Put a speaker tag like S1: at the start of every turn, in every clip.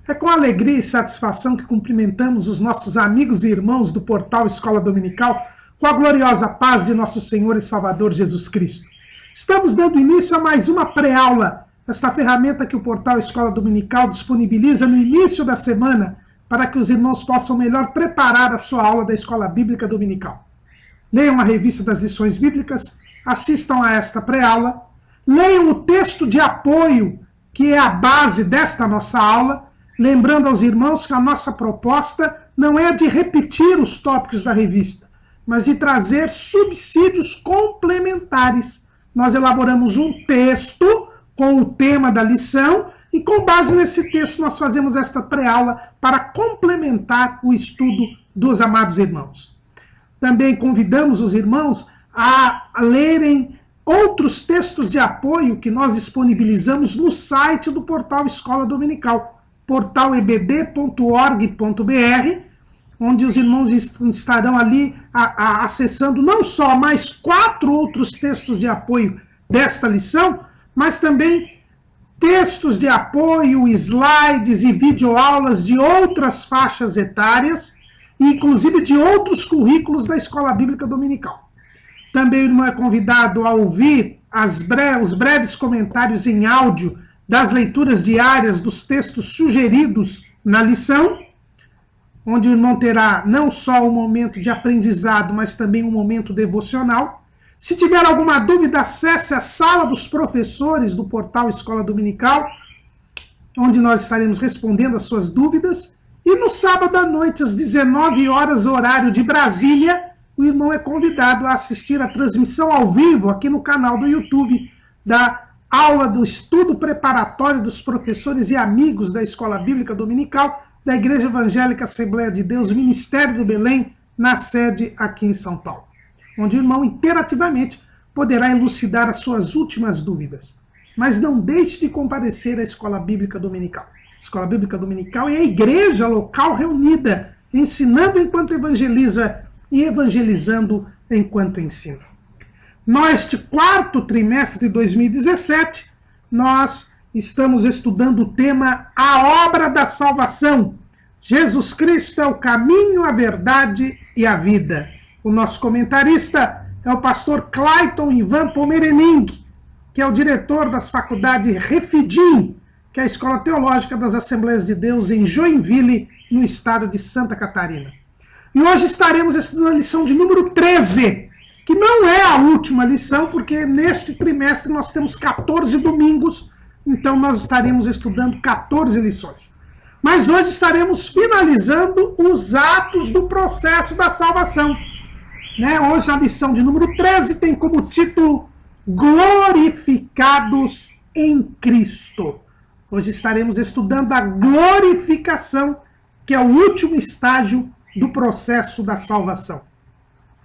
S1: É com alegria e satisfação que cumprimentamos os nossos amigos e irmãos do portal Escola Dominical com a gloriosa paz de nosso Senhor e Salvador Jesus Cristo. Estamos dando início a mais uma pré-aula, esta ferramenta que o portal Escola Dominical disponibiliza no início da semana para que os irmãos possam melhor preparar a sua aula da Escola Bíblica Dominical. Leiam a revista das lições bíblicas, assistam a esta pré-aula, leiam o texto de apoio, que é a base desta nossa aula, lembrando aos irmãos que a nossa proposta não é de repetir os tópicos da revista, mas de trazer subsídios complementares. Nós elaboramos um texto com o tema da lição e com base nesse texto nós fazemos esta pré-aula para complementar o estudo dos amados irmãos. Também convidamos os irmãos a lerem outros textos de apoio que nós disponibilizamos no site do portal Escola Dominical, portalebd.org.br, onde os irmãos estarão ali acessando não só mais 4 outros textos de apoio desta lição, mas também textos de apoio, slides e videoaulas de outras faixas etárias, e inclusive de outros currículos da Escola Bíblica Dominical. Também o irmão é convidado a ouvir os breves comentários em áudio das leituras diárias dos textos sugeridos na lição, onde o irmão terá não só um momento de aprendizado, mas também um momento devocional. Se tiver alguma dúvida, acesse a sala dos professores do portal Escola Dominical, onde nós estaremos respondendo as suas dúvidas. E no sábado à noite, às 19 horas, horário de Brasília, o irmão é convidado a assistir a transmissão ao vivo aqui no canal do YouTube da aula do estudo preparatório dos professores e amigos da Escola Bíblica Dominical da Igreja Evangélica Assembleia de Deus, Ministério do Belém, na sede aqui em São Paulo, onde o irmão interativamente poderá elucidar as suas últimas dúvidas. Mas não deixe de comparecer à Escola Bíblica Dominical. A Escola Bíblica Dominical é a igreja local reunida, ensinando enquanto evangeliza e evangelizando enquanto ensina. Neste quarto trimestre de 2017, nós estamos estudando o tema A Obra da Salvação. Jesus Cristo é o caminho, a verdade e a vida. O nosso comentarista é o pastor Clayton Ivan Pomerening, que é o diretor das faculdades Refidim, que é a Escola Teológica das Assembleias de Deus em Joinville, no estado de Santa Catarina. E hoje estaremos estudando a lição de número 13, que não é a última lição, porque neste trimestre nós temos 14 domingos, então nós estaremos estudando 14 lições. Mas hoje estaremos finalizando os atos do processo da salvação. Hoje a lição de número 13 tem como título Glorificados em Cristo. Hoje estaremos estudando a glorificação, que é o último estágio do processo da salvação.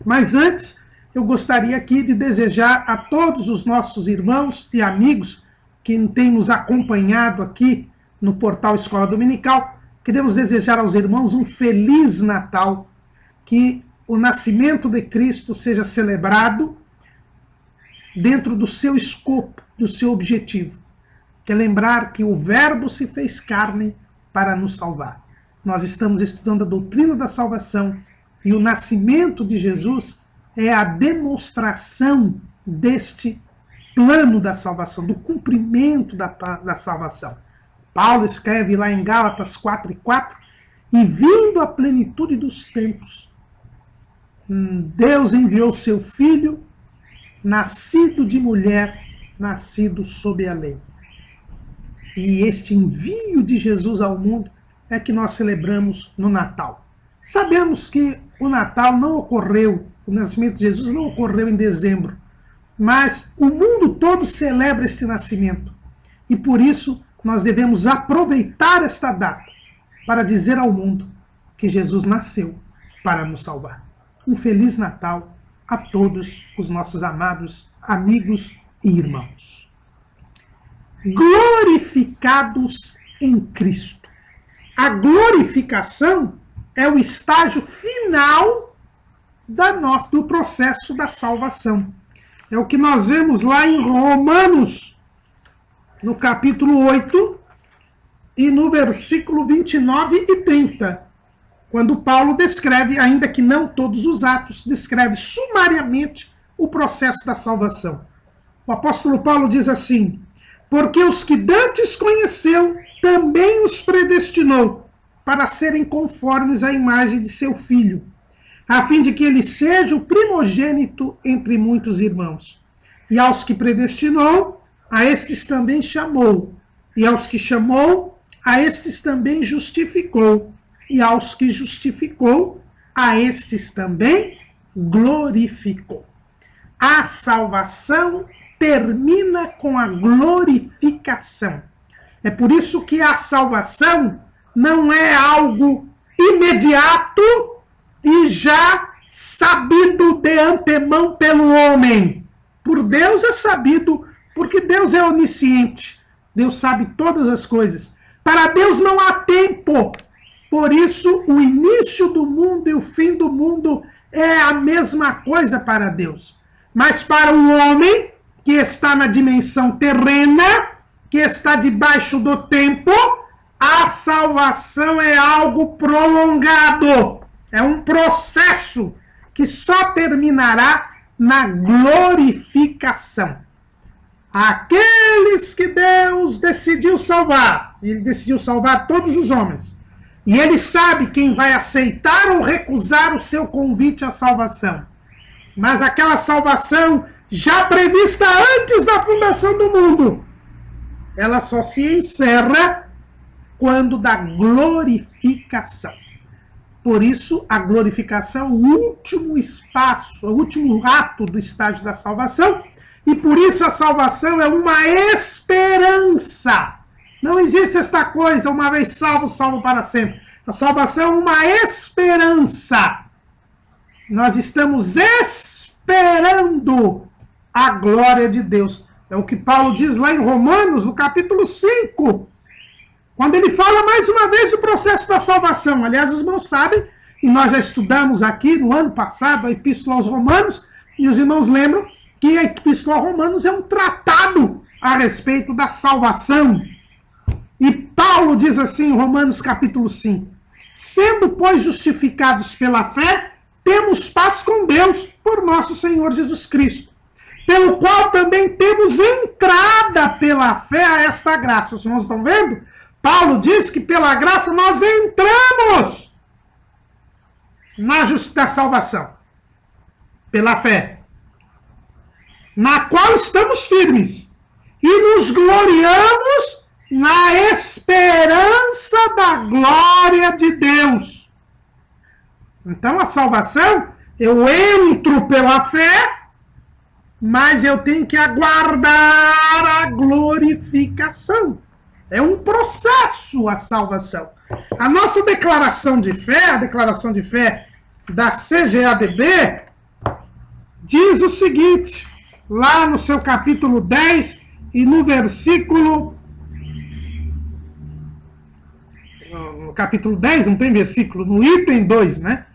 S1: Mas antes, eu gostaria aqui de desejar a todos os nossos irmãos e amigos que têm nos acompanhado aqui no portal Escola Dominical, queremos desejar aos irmãos um Feliz Natal, que o nascimento de Cristo seja celebrado dentro do seu escopo, do seu objetivo, que é lembrar que o Verbo se fez carne para nos salvar. Nós estamos estudando a doutrina da salvação e o nascimento de Jesus é a demonstração deste plano da salvação, do cumprimento da salvação. Paulo escreve lá em Gálatas 4:4, e vindo a plenitude dos tempos, Deus enviou seu Filho, nascido de mulher, nascido sob a lei. E este envio de Jesus ao mundo é que nós celebramos no Natal. Sabemos que o Natal não ocorreu, o nascimento de Jesus não ocorreu em dezembro, mas o mundo todo celebra este nascimento. E por isso nós devemos aproveitar esta data para dizer ao mundo que Jesus nasceu para nos salvar. Um Feliz Natal a todos os nossos amados amigos e irmãos. Glorificados em Cristo. A glorificação é o estágio final do processo da salvação. É o que nós vemos lá em Romanos, no capítulo 8, e no versículo 29 e 30, quando Paulo descreve, ainda que não todos os atos, descreve sumariamente o processo da salvação. O apóstolo Paulo diz assim: porque os que dantes conheceu, também os predestinou para serem conformes à imagem de seu Filho, a fim de que ele seja o primogênito entre muitos irmãos. E aos que predestinou, a estes também chamou. E aos que chamou, a estes também justificou. E aos que justificou, a estes também glorificou. A salvação termina com a glorificação. É por isso que a salvação não é algo imediato e já sabido de antemão pelo homem. Por Deus é sabido, porque Deus é onisciente. Deus sabe todas as coisas. Para Deus não há tempo. Por isso, o início do mundo e o fim do mundo é a mesma coisa para Deus. Mas para o homem, que está na dimensão terrena, que está debaixo do tempo, a salvação é algo prolongado. É um processo que só terminará na glorificação. Aqueles que Deus decidiu salvar, ele decidiu salvar todos os homens, e ele sabe quem vai aceitar ou recusar o seu convite à salvação. Mas aquela salvação já prevista antes da fundação do mundo, ela só se encerra quando da glorificação. Por isso, a glorificação é o último espaço, o último ato do estágio da salvação, e por isso a salvação é uma esperança. Não existe esta coisa, uma vez salvo, salvo para sempre. A salvação é uma esperança. Nós estamos esperando a glória de Deus. É o que Paulo diz lá em Romanos, no capítulo 5, quando ele fala mais uma vez do processo da salvação. Aliás, os irmãos sabem, e nós já estudamos aqui no ano passado a Epístola aos Romanos, e os irmãos lembram que a Epístola aos Romanos é um tratado a respeito da salvação. E Paulo diz assim em Romanos capítulo 5, sendo, pois, justificados pela fé, temos paz com Deus por nosso Senhor Jesus Cristo, pelo qual também temos entrada pela fé a esta graça. Os irmãos estão vendo? Paulo diz que pela graça nós entramos na salvação, pela fé, na qual estamos firmes, e nos gloriamos na esperança da glória de Deus. Então a salvação, eu entro pela fé, mas eu tenho que aguardar a glorificação. É um processo a salvação. A nossa declaração de fé, a declaração de fé da CGADB, diz o seguinte, lá no seu capítulo 10 e no versículo... No capítulo 10, não tem versículo, no item 2, né?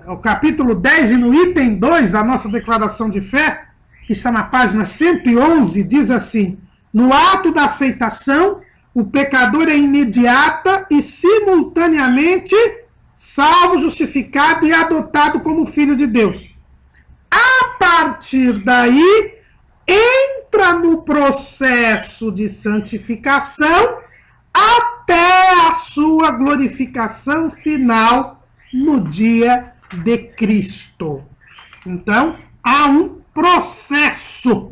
S1: O capítulo 10 e no item 2 da nossa declaração de fé, que está na página 111, diz assim, no ato da aceitação, o pecador é imediata e simultaneamente salvo, justificado e adotado como filho de Deus. A partir daí, entra no processo de santificação até a sua glorificação final no dia de Cristo. Então, há um processo,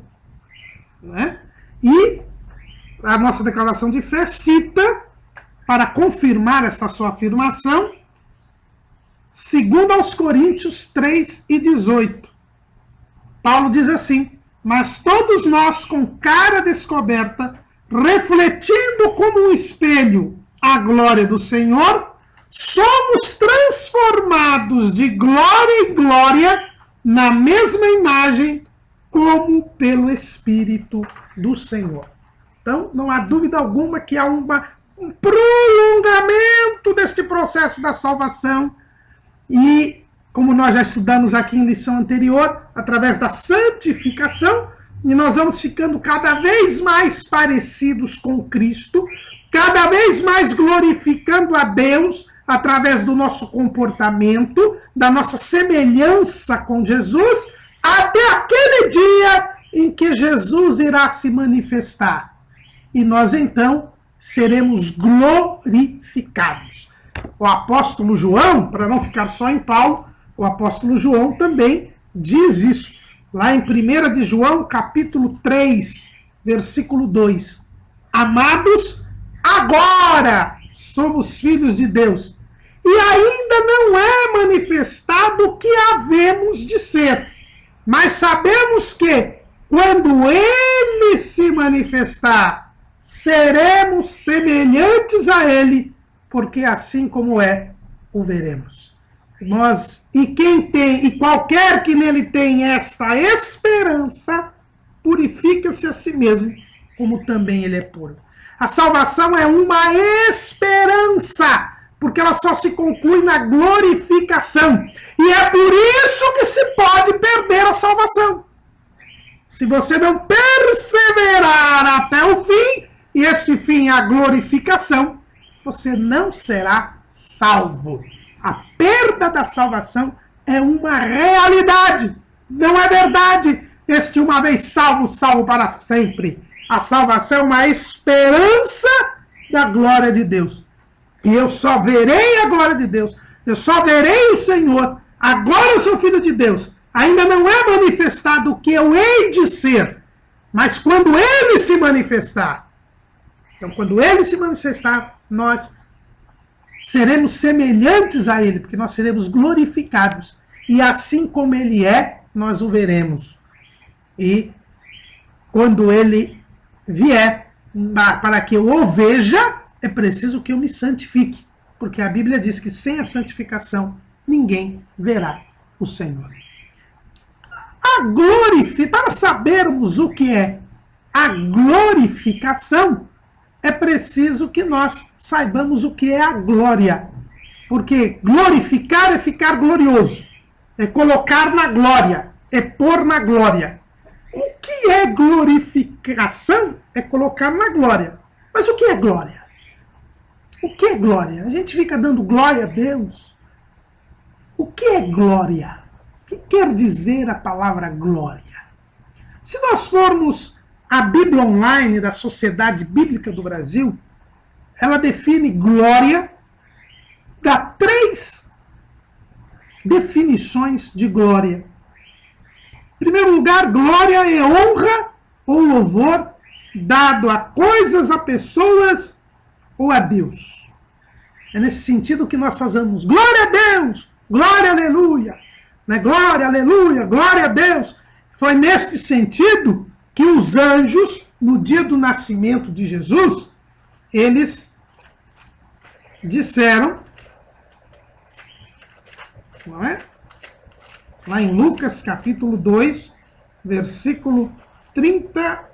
S1: né? E a nossa declaração de fé cita, para confirmar essa sua afirmação, 2 aos Coríntios 3 e 18. Paulo diz assim, mas todos nós com cara descoberta, refletindo como um espelho a glória do Senhor, somos transformados de glória em glória na mesma imagem como pelo Espírito do Senhor. Então, não há dúvida alguma que há um prolongamento deste processo da salvação e, como nós já estudamos aqui em lição anterior, através da santificação, e nós vamos ficando cada vez mais parecidos com Cristo, cada vez mais glorificando a Deus através do nosso comportamento, da nossa semelhança com Jesus, até aquele dia em que Jesus irá se manifestar. E nós, então, seremos glorificados. O apóstolo João, para não ficar só em Paulo, o apóstolo João também diz isso. Lá em 1 de João, capítulo 3, versículo 2. Amados, agora somos filhos de Deus, e ainda não é manifestado o que havemos de ser. Mas sabemos que, quando Ele se manifestar, seremos semelhantes a Ele, porque assim como é, o veremos. E qualquer que nele tem esta esperança, purifica-se a si mesmo, como também ele é puro. A salvação é uma esperança, porque ela só se conclui na glorificação. E é por isso que se pode perder a salvação. Se você não perseverar até o fim, e este fim é a glorificação, você não será salvo. A perda da salvação é uma realidade, não é verdade. Este uma vez salvo, salvo para sempre. A salvação é uma esperança da glória de Deus. E eu só verei a glória de Deus, eu só verei o Senhor. Agora eu sou filho de Deus. Ainda não é manifestado o que eu hei de ser, mas quando Ele se manifestar, então quando Ele se manifestar, nós seremos semelhantes a Ele, porque nós seremos glorificados. E assim como Ele é, nós o veremos. E quando Ele vier, para que eu o veja, é preciso que eu me santifique. Porque a Bíblia diz que sem a santificação, ninguém verá o Senhor. Para sabermos o que é a glorificação, é preciso que nós saibamos o que é a glória. Porque glorificar é ficar glorioso, é colocar na glória, é pôr na glória. O que é glorificação? É colocar na glória. Mas o que é glória? O que é glória? A gente fica dando glória a Deus. O que é glória? O que quer dizer a palavra glória? Se nós formos à Bíblia Online da Sociedade Bíblica do Brasil, ela define glória, dá 3 definições de glória. Em primeiro lugar, glória é honra ou louvor dado a coisas, a pessoas ou a Deus. É nesse sentido que nós fazemos glória a Deus, glória, aleluia, né? Glória, aleluia, glória a Deus. Foi neste sentido que os anjos, no dia do nascimento de Jesus, eles disseram, não é? Lá em Lucas capítulo 2, versículo 30,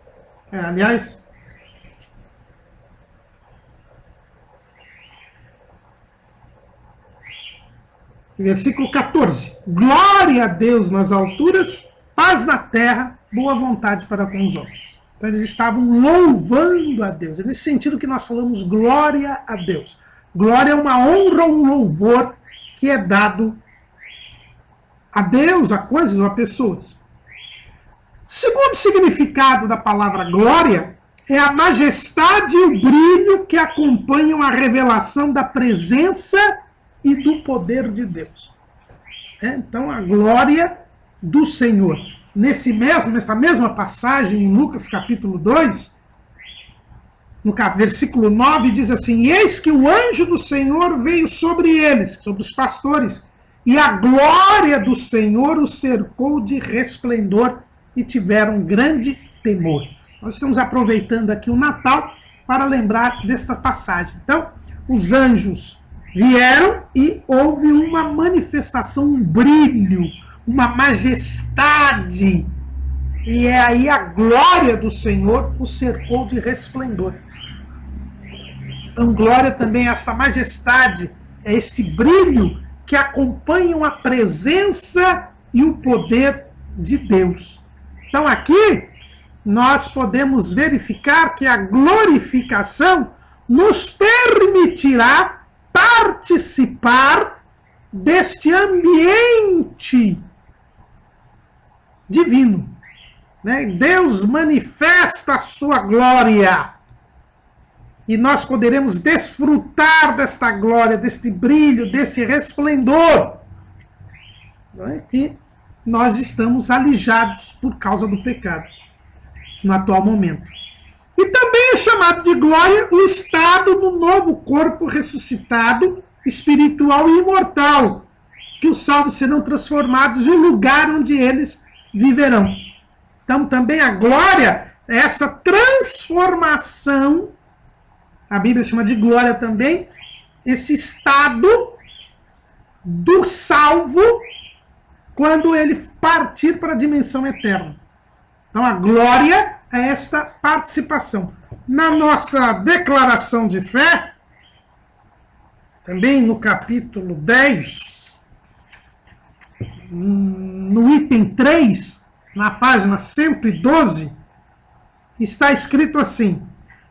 S1: versículo 14. Glória a Deus nas alturas, paz na terra, boa vontade para com os homens. Então eles estavam louvando a Deus. É nesse sentido que nós falamos glória a Deus. Glória é uma honra, um louvor que é dado a Deus, a coisas ou a pessoas. Segundo significado da palavra glória é a majestade e o brilho que acompanham a revelação da presença e do poder de Deus. Então a glória do Senhor. Nessa mesma passagem, em Lucas capítulo 2, no versículo 9, diz assim: eis que o anjo do Senhor veio sobre eles, sobre os pastores, e a glória do Senhor os cercou de resplendor e tiveram grande temor. Nós estamos aproveitando aqui o Natal para lembrar desta passagem. Então, os anjos vieram e houve uma manifestação, um brilho, uma majestade. E é aí a glória do Senhor os cercou de resplendor. Então, glória também é esta majestade, é este brilho que acompanham a presença e o poder de Deus. Então aqui nós podemos verificar que a glorificação nos permitirá participar deste ambiente divino. Né? Deus manifesta a sua glória. E nós poderemos desfrutar desta glória, deste brilho, desse resplendor. Não é? E nós estamos alijados por causa do pecado no atual momento. E também é chamado de glória o estado no novo corpo ressuscitado, espiritual e imortal, que os salvos serão transformados em um lugar onde eles viverão. Então também a glória é essa transformação, a Bíblia chama de glória também, esse estado do salvo quando ele partir para a dimensão eterna. Então a glória é esta participação. Na nossa declaração de fé, também no capítulo 10, no item 3, na página 112, está escrito assim: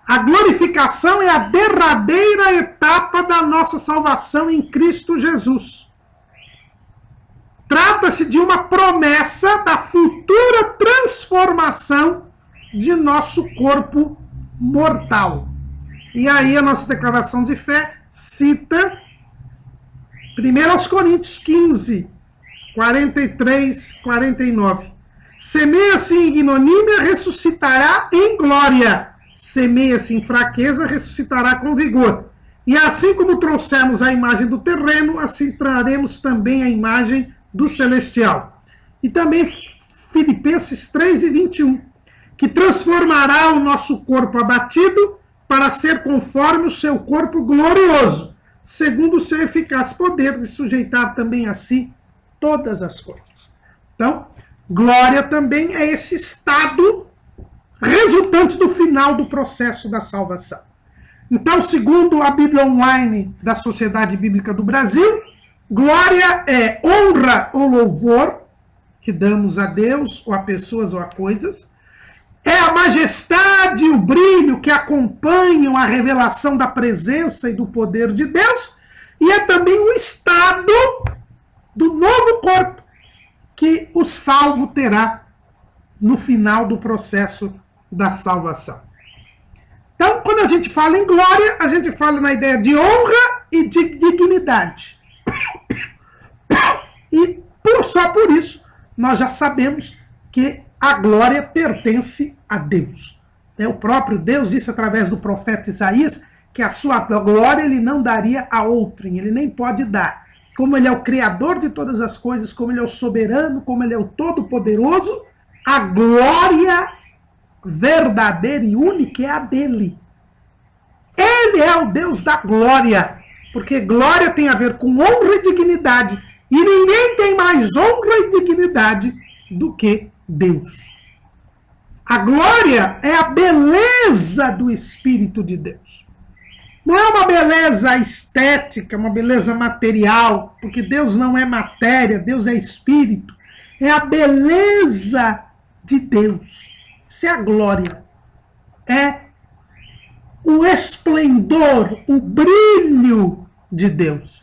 S1: a glorificação é a derradeira etapa da nossa salvação em Cristo Jesus. Trata-se de uma promessa da futura transformação de nosso corpo mortal. E aí a nossa declaração de fé cita 1 Coríntios 15, 43, 49. Semeia-se em ignomínia, ressuscitará em glória. Semeia-se em fraqueza, ressuscitará com vigor. E assim como trouxemos a imagem do terreno, assim traremos também a imagem do celestial. E também Filipenses 3 e 21, que transformará o nosso corpo abatido para ser conforme o seu corpo glorioso, segundo o seu eficaz poder de sujeitar também a si todas as coisas. Então, glória também é esse estado resultante do final do processo da salvação. Então, segundo a Bíblia Online da Sociedade Bíblica do Brasil, glória é honra ou louvor que damos a Deus, ou a pessoas, ou a coisas. É a majestade e o brilho que acompanham a revelação da presença e do poder de Deus. E é também o estado do novo corpo que o salvo terá no final do processo da salvação. Então, quando a gente fala em glória, a gente fala na ideia de honra e de dignidade. E só por isso, nós já sabemos que a glória pertence a Deus. O próprio Deus disse através do profeta Isaías que a sua glória ele não daria a outrem, ele nem pode dar. Como ele é o criador de todas as coisas, como ele é o soberano, como ele é o todo-poderoso, a glória verdadeira e única é a dele. Ele é o Deus da glória, porque glória tem a ver com honra e dignidade, e ninguém tem mais honra e dignidade do que Deus. A glória é a beleza do Espírito de Deus. Não é uma beleza estética, uma beleza material, porque Deus não é matéria, Deus é Espírito. É a beleza de Deus. Isso é a glória. É o esplendor, o brilho de Deus.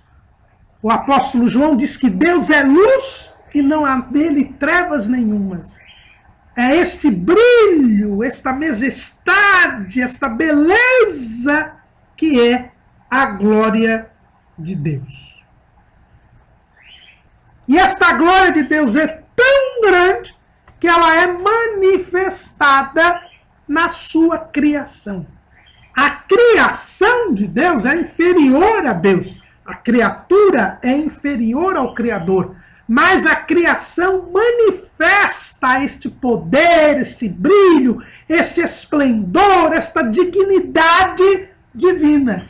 S1: O apóstolo João diz que Deus é luz e não há nele trevas nenhumas. É este brilho, esta majestade, esta beleza que é a glória de Deus. E esta glória de Deus é tão grande que ela é manifestada na sua criação. A criação de Deus é inferior a Deus. A criatura é inferior ao Criador. Mas a criação manifesta este poder, este brilho, este esplendor, esta dignidade divina.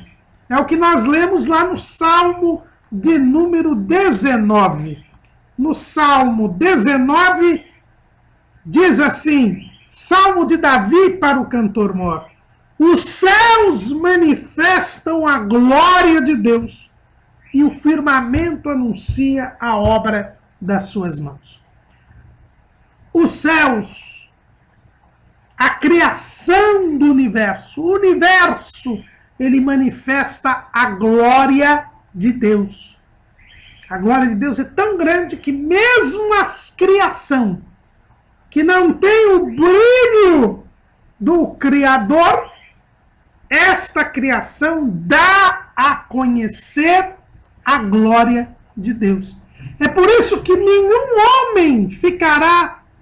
S1: É o que nós lemos lá no Salmo de número 19. No Salmo 19, diz assim, Salmo de Davi para o cantor mor: os céus manifestam a glória de Deus, e o firmamento anuncia a obra das suas mãos. Os céus, a criação do universo, o universo ele manifesta a glória de Deus. A glória de Deus é tão grande que mesmo a criação, que não tem o brilho do Criador, esta criação dá a conhecer a glória de Deus. É por isso que nenhum homem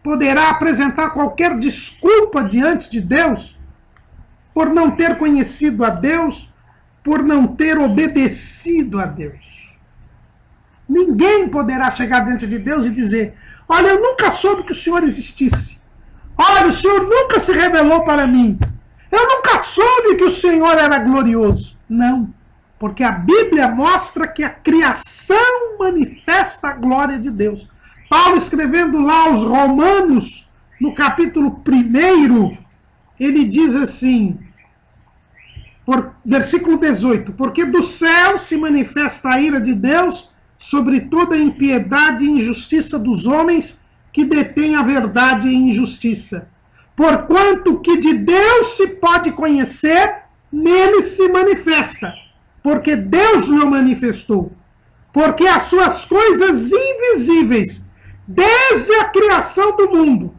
S1: poderá apresentar qualquer desculpa diante de Deus por não ter conhecido a Deus, por não ter obedecido a Deus. Ninguém poderá chegar diante de Deus e dizer: olha, eu nunca soube que o Senhor existisse. Olha, o Senhor nunca se revelou para mim. Eu nunca soube que o Senhor era glorioso. Não, porque a Bíblia mostra que a criação manifesta a glória de Deus. Paulo, escrevendo lá aos Romanos, no capítulo 1, ele diz assim, versículo 18: porque do céu se manifesta a ira de Deus sobre toda a impiedade e injustiça dos homens que detêm a verdade e injustiça. Porquanto que de Deus se pode conhecer, nele se manifesta, porque Deus lhe manifestou. Porque as suas coisas invisíveis, desde a criação do mundo,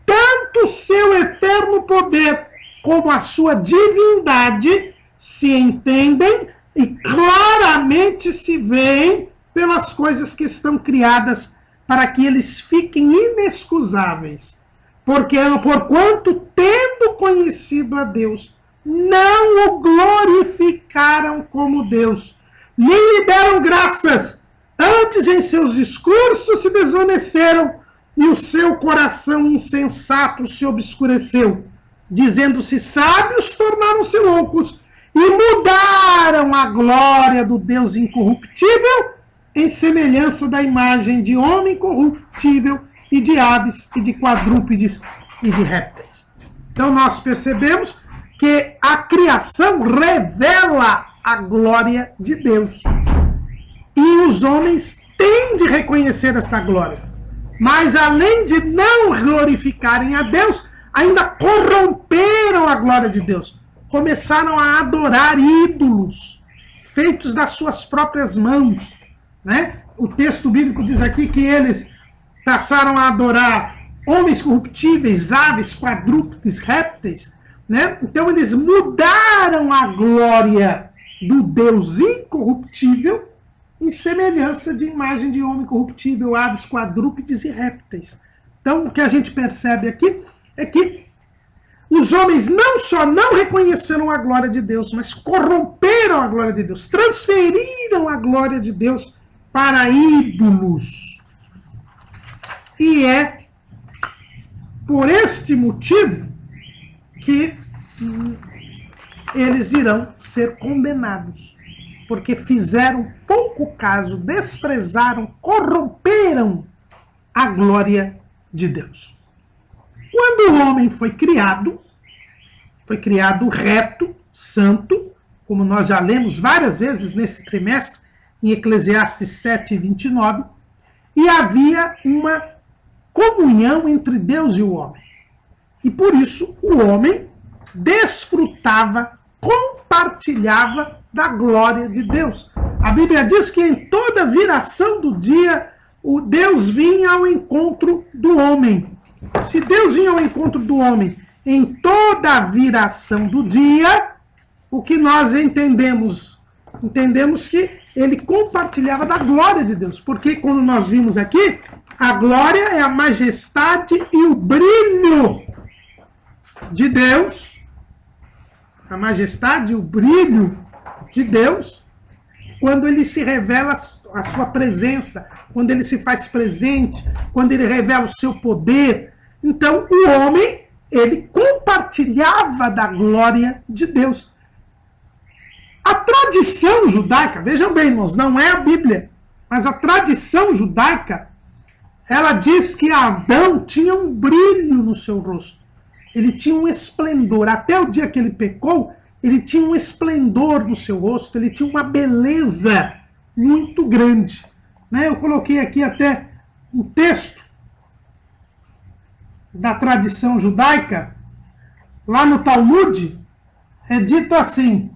S1: tanto o seu eterno poder como a sua divindade, se entendem e claramente se veem pelas coisas que estão criadas, para que eles fiquem inexcusáveis. Porquanto, tendo conhecido a Deus, não o glorificaram como Deus, nem lhe deram graças. Antes, em seus discursos, se desvaneceram, e o seu coração insensato se obscureceu. Dizendo-se sábios, tornaram-se loucos, e mudaram a glória do Deus incorruptível em semelhança da imagem de homem corruptível, e de aves, e de quadrúpedes, e de répteis. Então nós percebemos que a criação revela a glória de Deus. E os homens têm de reconhecer esta glória. Mas além de não glorificarem a Deus, ainda corromperam a glória de Deus. Começaram a adorar ídolos, feitos das suas próprias mãos. Né? O texto bíblico diz aqui que eles passaram a adorar homens corruptíveis, aves, quadrúpedes, répteis. Né? Então eles mudaram a glória do Deus incorruptível em semelhança de imagem de homem corruptível, aves, quadrúpedes e répteis. Então o que a gente percebe aqui é que os homens não só não reconheceram a glória de Deus, mas corromperam a glória de Deus, transferiram a glória de Deus para ídolos. E é por este motivo que eles irão ser condenados, porque fizeram pouco caso, desprezaram, corromperam a glória de Deus. Quando o homem foi criado reto, santo, como nós já lemos várias vezes nesse trimestre, em Eclesiastes 7:29, e havia uma comunhão entre Deus e o homem. E por isso o homem desfrutava, compartilhava da glória de Deus. A Bíblia diz que em toda viração do dia, o Deus vinha ao encontro do homem. Se Deus vinha ao encontro do homem em toda a viração do dia, o que nós entendemos? Entendemos que ele compartilhava da glória de Deus. Porque quando nós vimos aqui, a glória é a majestade e o brilho de Deus. A majestade e o brilho de Deus, quando ele se revela a sua presença, quando ele se faz presente, quando ele revela o seu poder. Então, o homem, ele compartilhava da glória de Deus. A tradição judaica, vejam bem, irmãos, não é a Bíblia, mas a tradição judaica, ela diz que Adão tinha um brilho no seu rosto. Ele tinha um esplendor. Até o dia que ele pecou, ele tinha um esplendor no seu rosto, ele tinha uma beleza muito grande. Né? Eu coloquei aqui até um texto da tradição judaica, lá no Talmud, é dito assim: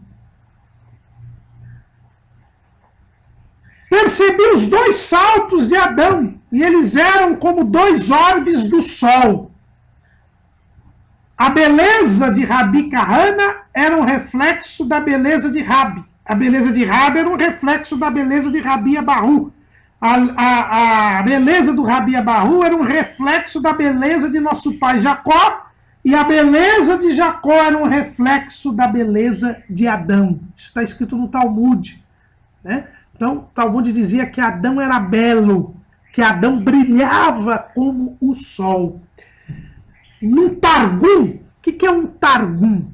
S1: percebi os 2 saltos de Adão, e eles eram como 2 orbes do sol. A beleza de Rabi Kahana era um reflexo da beleza de Rabi. A beleza de Rabi era um reflexo da beleza de Rabi Abahu. A beleza do Rabi Abahu era um reflexo da beleza de nosso pai Jacó, e a beleza de Jacó era um reflexo da beleza de Adão. Isso está escrito no Talmud, né? Então, o Talmud dizia que Adão era belo, que Adão brilhava como o sol. No Targum, o que é um Targum?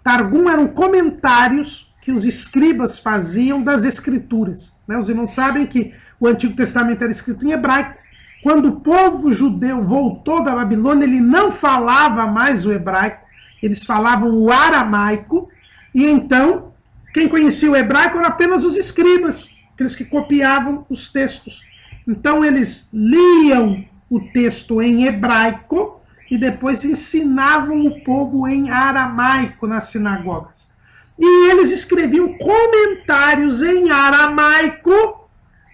S1: Targum eram comentários que os escribas faziam das escrituras. Os irmãos sabem que o Antigo Testamento era escrito em hebraico. Quando o povo judeu voltou da Babilônia, ele não falava mais o hebraico, eles falavam o aramaico, e então, quem conhecia o hebraico eram apenas os escribas, aqueles que copiavam os textos. Então, eles liam o texto em hebraico, e depois ensinavam o povo em aramaico nas sinagogas. E eles escreviam comentários em aramaico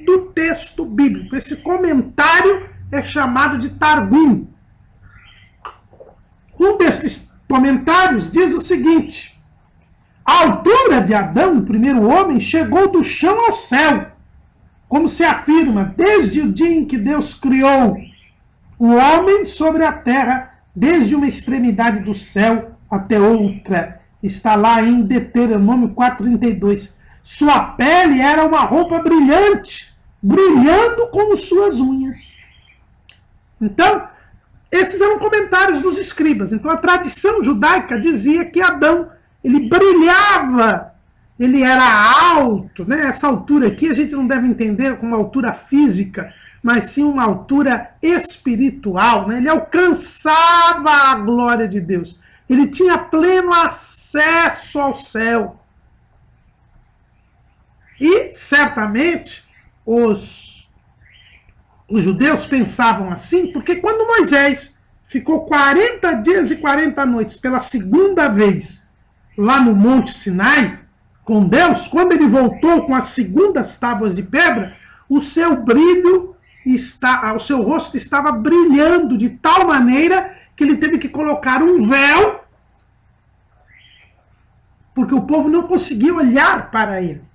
S1: do texto bíblico. Esse comentário é chamado de Targum. Um desses comentários diz o seguinte: a altura de Adão, o primeiro homem, chegou do chão ao céu, como se afirma, desde o dia em que Deus criou o homem sobre a terra, desde uma extremidade do céu até outra. Está lá em Deuteronômio 4:32. Sua pele era uma roupa brilhante, brilhando como suas unhas. Então, esses eram comentários dos escribas. Então, a tradição judaica dizia que Adão, ele brilhava, ele era alto, né? Essa altura aqui a gente não deve entender como altura física, mas sim uma altura espiritual, né? Ele alcançava a glória de Deus. Ele tinha pleno acesso ao céu. E, certamente, os judeus pensavam assim, porque quando Moisés ficou 40 dias e 40 noites pela segunda vez lá no Monte Sinai com Deus, quando ele voltou com as segundas tábuas de pedra, o seu brilho, o seu rosto estava brilhando de tal maneira que ele teve que colocar um véu, porque o povo não conseguia olhar para ele.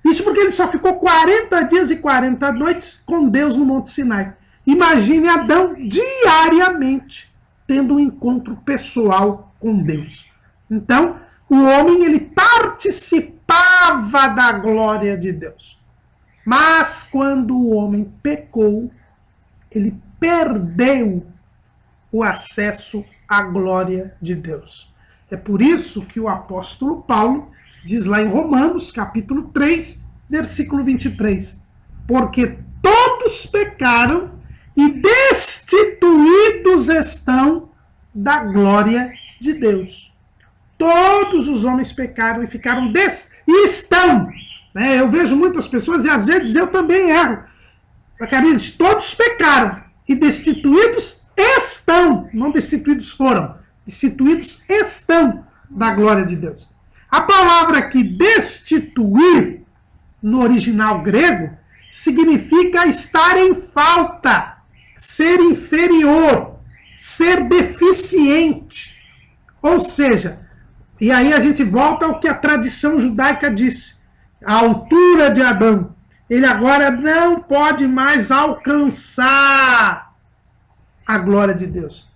S1: Isso porque ele só ficou 40 dias e 40 noites com Deus no Monte Sinai. Imagine Adão diariamente tendo um encontro pessoal com Deus. Então, o homem, ele participava da glória de Deus. Mas quando o homem pecou, ele perdeu o acesso à glória de Deus. É por isso que o apóstolo Paulo diz lá em Romanos, capítulo 3, versículo 23. Porque todos pecaram e destituídos estão da glória de Deus. Todos os homens pecaram e ficaram e estão. Né? Eu vejo muitas pessoas, e às vezes eu também erro. Queridos, todos pecaram e destituídos estão. Não destituídos foram. Destituídos estão da glória de Deus. A palavra aqui, destituir, no original grego, significa estar em falta, ser inferior, ser deficiente. Ou seja, e aí a gente volta ao que a tradição judaica disse. A altura de Adão, ele agora não pode mais alcançar a glória de Deus.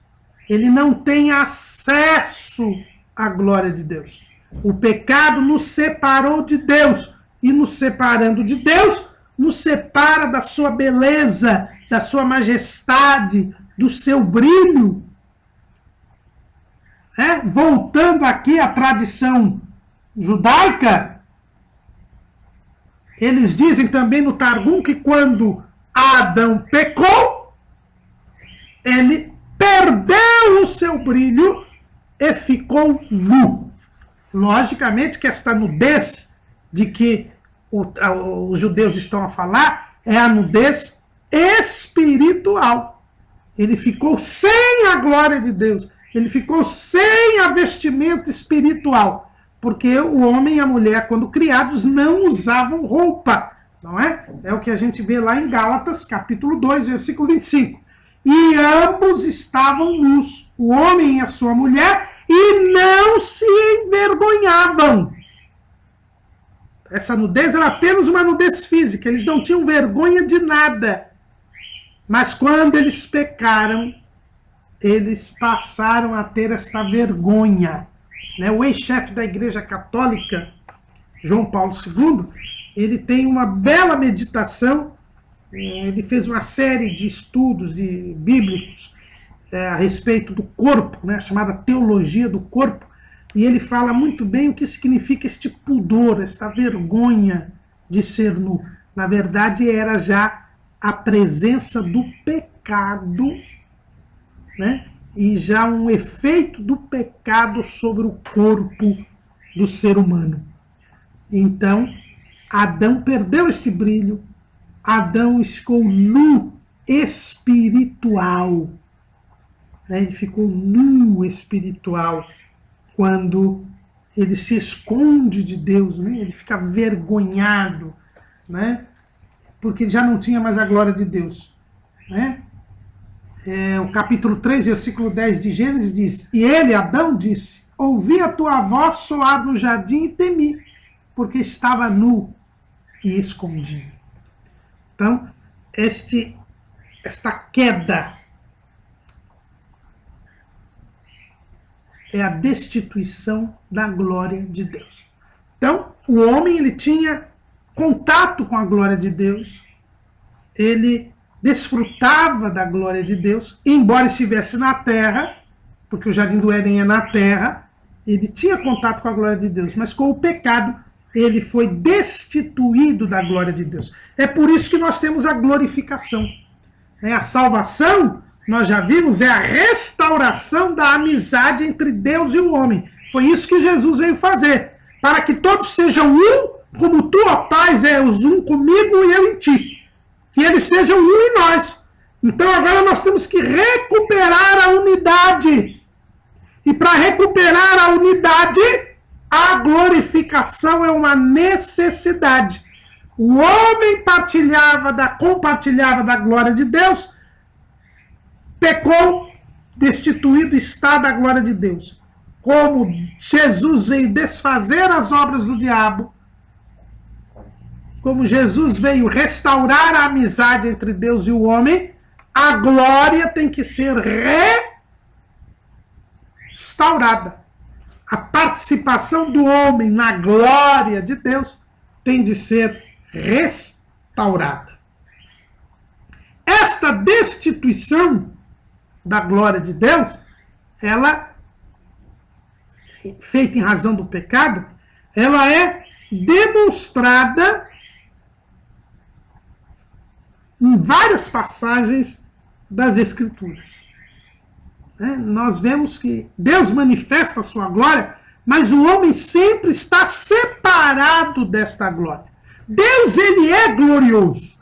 S1: Ele não tem acesso à glória de Deus. O pecado nos separou de Deus. E nos separando de Deus, nos separa da sua beleza, da sua majestade, do seu brilho. Voltando aqui à tradição judaica, eles dizem também no Targum que quando Adão pecou, ele perdeu o seu brilho e ficou nu. Logicamente que esta nudez de que os judeus estão a falar é a nudez espiritual. Ele ficou sem a glória de Deus. Ele ficou sem a vestimenta espiritual. Porque o homem e a mulher, quando criados, não usavam roupa. não é? É o que a gente vê lá em Gálatas, capítulo 2, versículo 25. E ambos estavam nus, o homem e a sua mulher, e não se envergonhavam. Essa nudez era apenas uma nudez física, eles não tinham vergonha de nada. Mas quando eles pecaram, eles passaram a ter esta vergonha. O ex-chefe da Igreja Católica, João Paulo II, ele tem uma bela meditação, ele fez uma série de estudos bíblicos a respeito do corpo, chamada Teologia do Corpo, e ele fala muito bem o que significa este pudor, esta vergonha de ser nu. Na verdade, era já a presença do pecado, e já um efeito do pecado sobre o corpo do ser humano. Então, Adão perdeu este brilho, Adão ficou nu espiritual. Ele ficou nu espiritual quando ele se esconde de Deus, ele fica vergonhado, porque já não tinha mais a glória de Deus. O capítulo 3, versículo 10 de Gênesis diz: E ele, Adão, disse: Ouvi a tua voz soar no jardim e temi, porque estava nu e escondido. Então, esta queda é a destituição da glória de Deus. Então, o homem ele tinha contato com a glória de Deus, ele desfrutava da glória de Deus, embora estivesse na terra, porque o Jardim do Éden é na terra, ele tinha contato com a glória de Deus, mas com o pecado ele foi destituído da glória de Deus. É por isso que nós temos a glorificação. A salvação, nós já vimos, é a restauração da amizade entre Deus e o homem. Foi isso que Jesus veio fazer, para que todos sejam um, como tu, ó Pai, és um comigo e eu em ti. Que eles sejam um em nós. Então agora nós temos que recuperar a unidade. E para recuperar a unidade, a glorificação é uma necessidade. O homem compartilhava da glória de Deus, pecou, destituído está da glória de Deus. Como Jesus veio desfazer as obras do diabo, como Jesus veio restaurar a amizade entre Deus e o homem, a glória tem que ser restaurada. A participação do homem na glória de Deus tem de ser restaurada. Esta destituição da glória de Deus, ela, feita em razão do pecado, ela é demonstrada em várias passagens das Escrituras. Nós vemos que Deus manifesta a sua glória, mas o homem sempre está separado desta glória. Deus, ele é glorioso.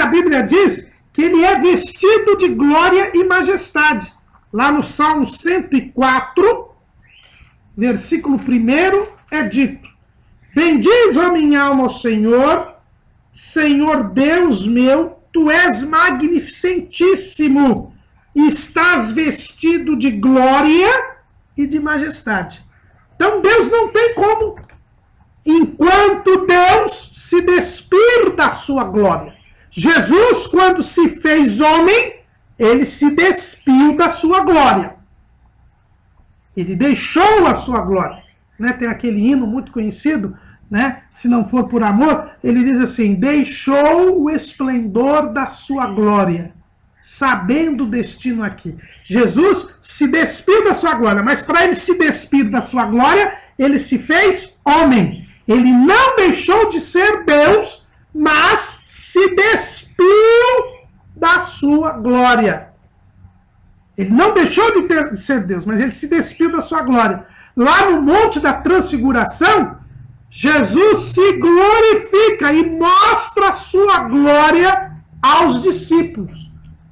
S1: A Bíblia diz que ele é vestido de glória e majestade. Lá no Salmo 104, versículo 1, é dito: Bendiz, ó minha alma, ao Senhor, Senhor Deus meu, tu és magnificentíssimo, estás vestido de glória e de majestade. Então Deus não tem como, enquanto Deus se despir da sua glória. Jesus, quando se fez homem, ele se despiu da sua glória. Ele deixou a sua glória. Tem aquele hino muito conhecido, se não for por amor, ele diz assim: deixou o esplendor da sua glória, sabendo o destino aqui. Jesus se despiu da sua glória, mas para ele se despir da sua glória, ele se fez homem. Ele não deixou de ser Deus, mas se despiu da sua glória. Ele não deixou de ser Deus, mas ele se despiu da sua glória. Lá no Monte da Transfiguração, Jesus se glorifica e mostra a sua glória aos discípulos,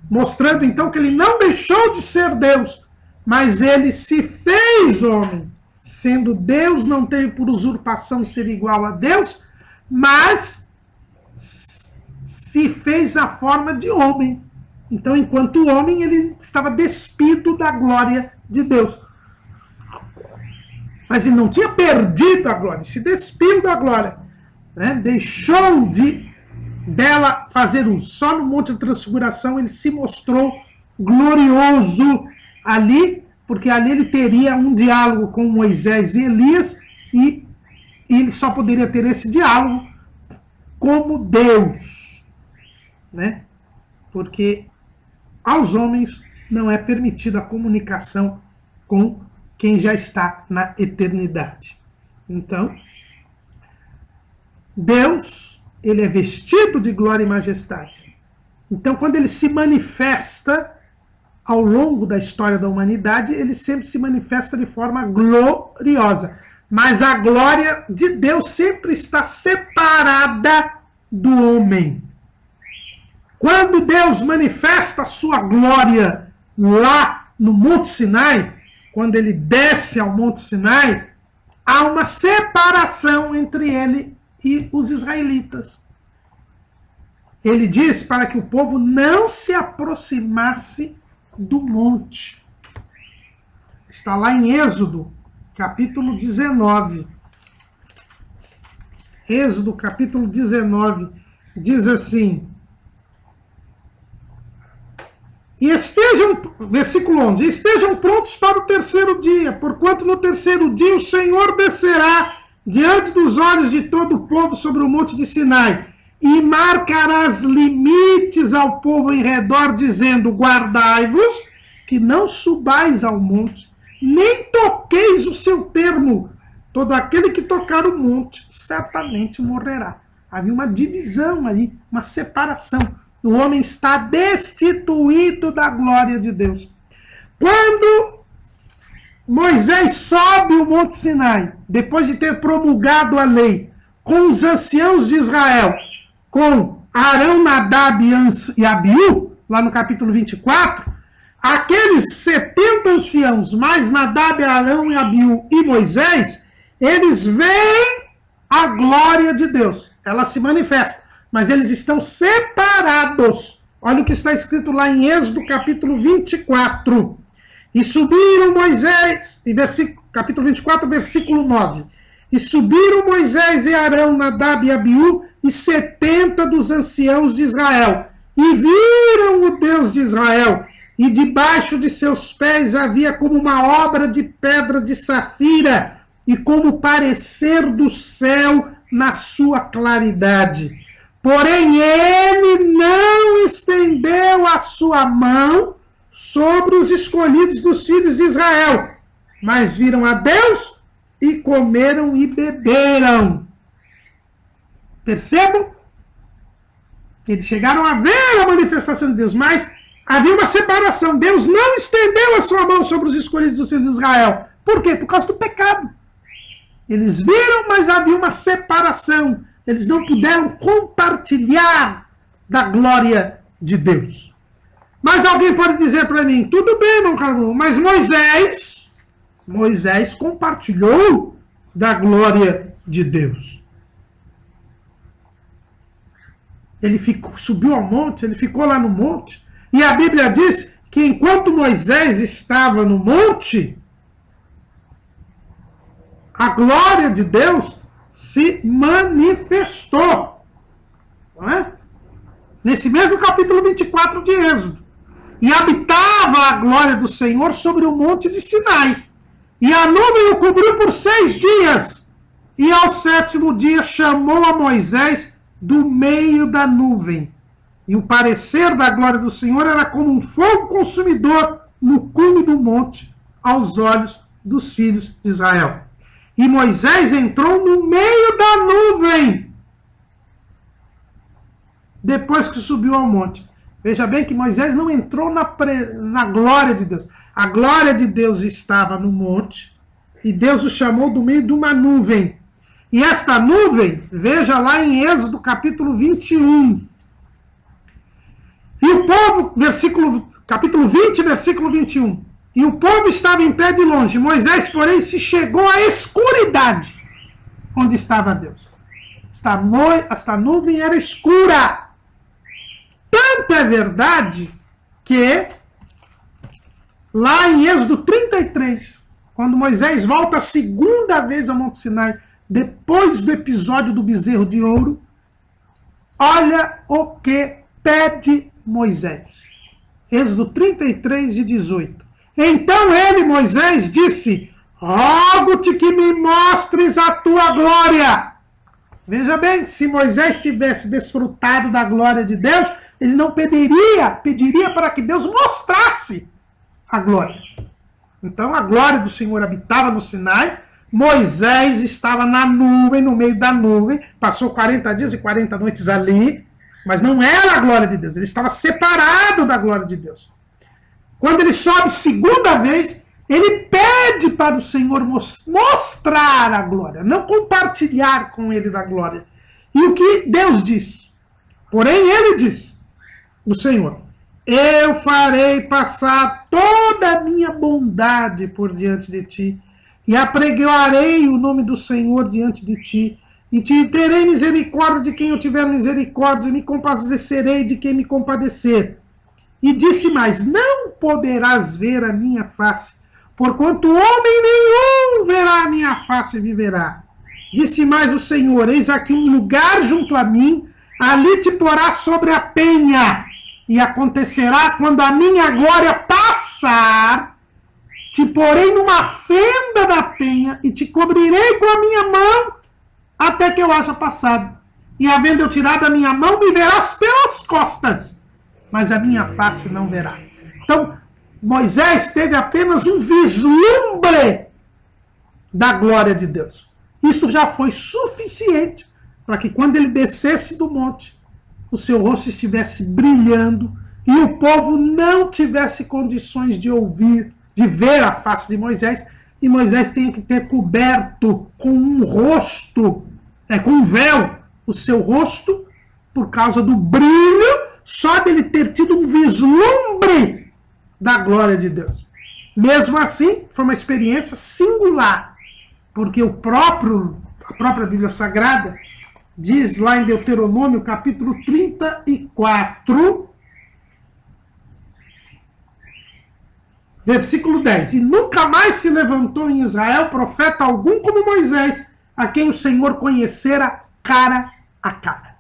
S1: mostrando então que ele não deixou de ser Deus, mas ele se fez homem. Sendo Deus, não teve por usurpação ser igual a Deus, mas se fez a forma de homem. Então, enquanto homem, ele estava despido da glória de Deus. Mas ele não tinha perdido a glória, se despiu da glória, né? Deixou dela fazer uso. Só no Monte da Transfiguração ele se mostrou glorioso ali, porque ali ele teria um diálogo com Moisés e Elias, e ele só poderia ter esse diálogo como Deus, né? Porque aos homens não é permitida a comunicação com quem já está na eternidade. Então, Deus, ele é vestido de glória e majestade. Então, quando ele se manifesta ao longo da história da humanidade, ele sempre se manifesta de forma gloriosa. Mas a glória de Deus sempre está separada do homem. Quando Deus manifesta a sua glória lá no Monte Sinai, quando ele desce ao Monte Sinai, há uma separação entre ele e os israelitas. Ele diz para que o povo não se aproximasse do monte. Está lá em Êxodo, capítulo 19. Êxodo, capítulo 19, diz assim: e estejam, versículo 11, estejam prontos para o terceiro dia, porquanto no terceiro dia o Senhor descerá diante dos olhos de todo o povo sobre o monte de Sinai, e marcarás limites ao povo em redor, dizendo: guardai-vos, que não subais ao monte, nem toqueis o seu termo. Todo aquele que tocar o monte certamente morrerá. Havia uma divisão ali, uma separação. O homem está destituído da glória de Deus. Quando Moisés sobe o Monte Sinai, depois de ter promulgado a lei, com os anciãos de Israel, com Arão, Nadab e Abiú, lá no capítulo 24, aqueles 70 anciãos, mais Nadab, Arão e Abiú e Moisés, eles veem a glória de Deus. Ela se manifesta. Mas eles estão separados. Olha o que está escrito lá em Êxodo, capítulo 24. E subiram Moisés, capítulo 24, versículo 9. E subiram Moisés e Arão, Nadab e Abiú, e 70 dos anciãos de Israel. E viram o Deus de Israel. E debaixo de seus pés havia como uma obra de pedra de safira, e como o parecer do céu na sua claridade. Porém, ele não estendeu a sua mão sobre os escolhidos dos filhos de Israel, mas viram a Deus e comeram e beberam. Percebam? Eles chegaram a ver a manifestação de Deus, mas havia uma separação. Deus não estendeu a sua mão sobre os escolhidos dos filhos de Israel. Por quê? Por causa do pecado. Eles viram, mas havia uma separação. Eles não puderam compartilhar da glória de Deus. Mas alguém pode dizer para mim: tudo bem, irmão Carlos, mas Moisés compartilhou da glória de Deus. Ele subiu ao monte, ele ficou lá no monte, e a Bíblia diz que enquanto Moisés estava no monte, a glória de Deus se manifestou. Não é? Nesse mesmo capítulo 24 de Êxodo. E habitava a glória do Senhor sobre o monte de Sinai. E a nuvem o cobriu por 6 dias. E ao 7º dia chamou a Moisés do meio da nuvem. E o parecer da glória do Senhor era como um fogo consumidor no cume do monte, aos olhos dos filhos de Israel. E Moisés entrou no meio da nuvem, depois que subiu ao monte. Veja bem que Moisés não entrou na glória de Deus. A glória de Deus estava no monte, e Deus o chamou do meio de uma nuvem. E esta nuvem, veja lá em Êxodo capítulo 21. E o povo, capítulo 20, versículo 21. E o povo estava em pé de longe. Moisés, porém, se chegou à escuridade onde estava Deus. Esta nuvem era escura. Tanto é verdade que lá em Êxodo 33, quando Moisés volta a segunda vez ao Monte Sinai, depois do episódio do bezerro de ouro, olha o que pede Moisés. Êxodo 33 e 18. Então ele, Moisés, disse: rogo-te que me mostres a tua glória. Veja bem, se Moisés tivesse desfrutado da glória de Deus, ele não pediria para que Deus mostrasse a glória. Então a glória do Senhor habitava no Sinai, Moisés estava na nuvem, no meio da nuvem, passou 40 dias e 40 noites ali, mas não era a glória de Deus, ele estava separado da glória de Deus. Quando ele sobe segunda vez, ele pede para o Senhor mostrar a glória, não compartilhar com ele da glória. E o que Deus diz? Porém, ele diz, o Senhor: eu farei passar toda a minha bondade por diante de ti, e apregoarei o nome do Senhor diante de ti, e te terei misericórdia de quem eu tiver misericórdia, e me compadecerei de quem me compadecer. E disse mais: não poderás ver a minha face, porquanto homem nenhum verá a minha face e viverá. Disse mais o Senhor: eis aqui um lugar junto a mim, ali te porás sobre a penha, e acontecerá quando a minha glória passar, te porei numa fenda da penha, e te cobrirei com a minha mão, até que eu haja passado. E havendo eu tirado a minha mão, me verás pelas costas, mas a minha face não verá. Então, Moisés teve apenas um vislumbre da glória de Deus. Isso já foi suficiente para que quando ele descesse do monte, o seu rosto estivesse brilhando e o povo não tivesse condições de ouvir, de ver a face de Moisés, e Moisés tenha que ter coberto com um rosto, com um véu, o seu rosto, por causa do brilho, só dele ter tido um vislumbre da glória de Deus. Mesmo assim, foi uma experiência singular, porque a própria Bíblia Sagrada diz lá em Deuteronômio, capítulo 34, versículo 10. E nunca mais se levantou em Israel profeta algum como Moisés, a quem o Senhor conhecera cara a cara.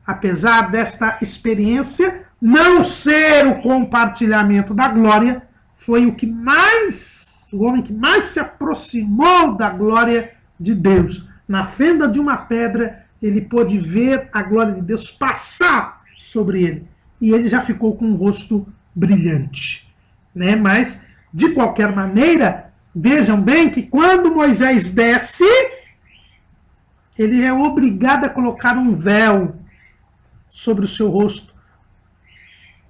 S1: Apesar desta experiência não ser o compartilhamento da glória, foi o homem que mais se aproximou da glória de Deus. Na fenda de uma pedra, ele pôde ver a glória de Deus passar sobre ele. E ele já ficou com um rosto brilhante. Mas, de qualquer maneira, vejam bem que quando Moisés desce, ele é obrigado a colocar um véu sobre o seu rosto.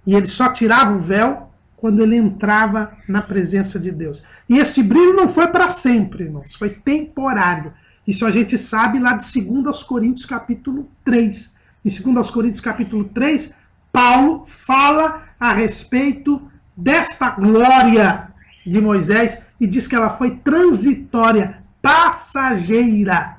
S1: E ele só tirava o véu quando ele entrava na presença de Deus. E esse brilho não foi para sempre, irmãos, foi temporário. Isso a gente sabe lá de 2 aos Coríntios, capítulo 3. Em 2 aos Coríntios, capítulo 3, Paulo fala a respeito desta glória de Moisés e diz que ela foi transitória, passageira.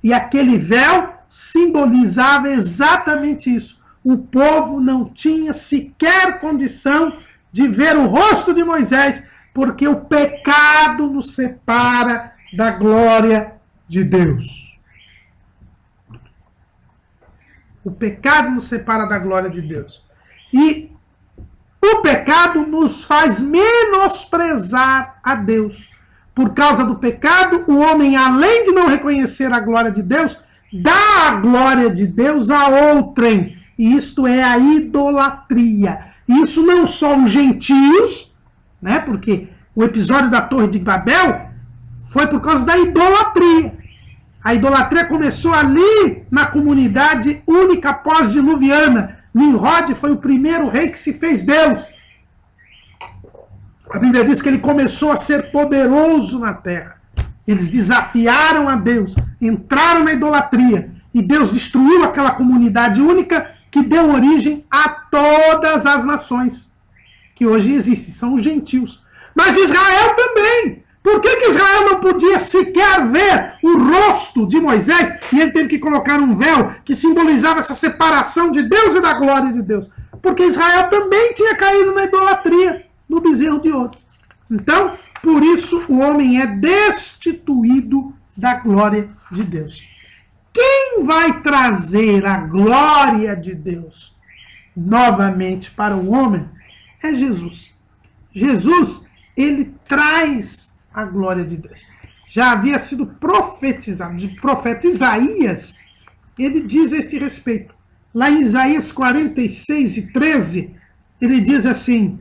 S1: E aquele véu simbolizava exatamente isso. O povo não tinha sequer condição de ver o rosto de Moisés, porque o pecado nos separa da glória de Deus. O pecado nos separa da glória de Deus. E o pecado nos faz menosprezar a Deus. Por causa do pecado, o homem, além de não reconhecer a glória de Deus, dá a glória de Deus a outrem. E isto é a idolatria. Isso não só os gentios, porque o episódio da Torre de Babel foi por causa da idolatria. A idolatria começou ali na comunidade única pós-diluviana. Nimrod foi o primeiro rei que se fez Deus. A Bíblia diz que ele começou a ser poderoso na terra. Eles desafiaram a Deus, entraram na idolatria, e Deus destruiu aquela comunidade única que deu origem a todas as nações que hoje existem, são os gentios. Mas Israel também. Por que Israel não podia sequer ver o rosto de Moisés e ele teve que colocar um véu que simbolizava essa separação de Deus e da glória de Deus? porque Israel também tinha caído na idolatria, no bezerro de ouro. Então, por isso o homem é destituído da glória de Deus. Quem vai trazer a glória de Deus novamente para o homem é Jesus. Jesus, ele traz a glória de Deus. Já havia sido profetizado. O profeta Isaías, ele diz a este respeito. Lá em Isaías 46:13, ele diz assim: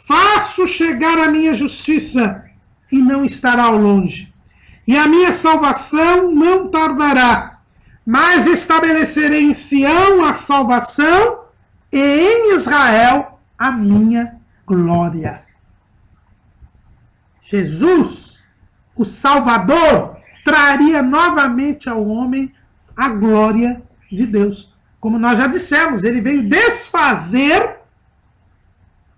S1: faço chegar a minha justiça e não estará ao longe, e a minha salvação não tardará, mas estabelecerei em Sião a salvação e em Israel a minha glória. Jesus, o Salvador, traria novamente ao homem a glória de Deus. Como nós já dissemos, ele veio desfazer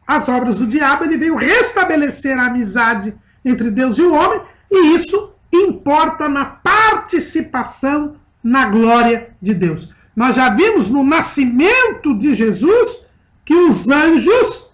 S1: as obras do diabo, ele veio restabelecer a amizade entre Deus e o homem, e isso importa na participação na glória de Deus. Nós já vimos no nascimento de Jesus que os anjos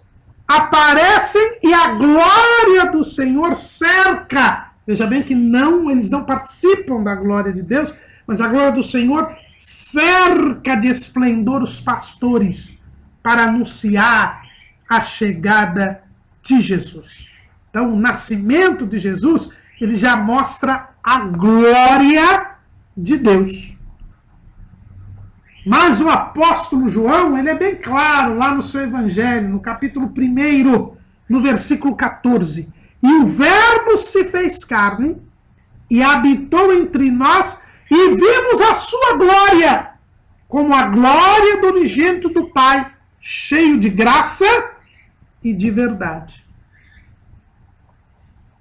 S1: aparecem e a glória do Senhor cerca. Veja bem que eles não participam da glória de Deus, mas a glória do Senhor cerca de esplendor os pastores para anunciar a chegada de Jesus. Então, o nascimento de Jesus, ele já mostra a glória de Deus. Mas o apóstolo João, ele é bem claro lá no seu evangelho, no capítulo 1, no versículo 14. E o verbo se fez carne e habitou entre nós e vimos a sua glória, como a glória do unigênito do Pai, cheio de graça e de verdade.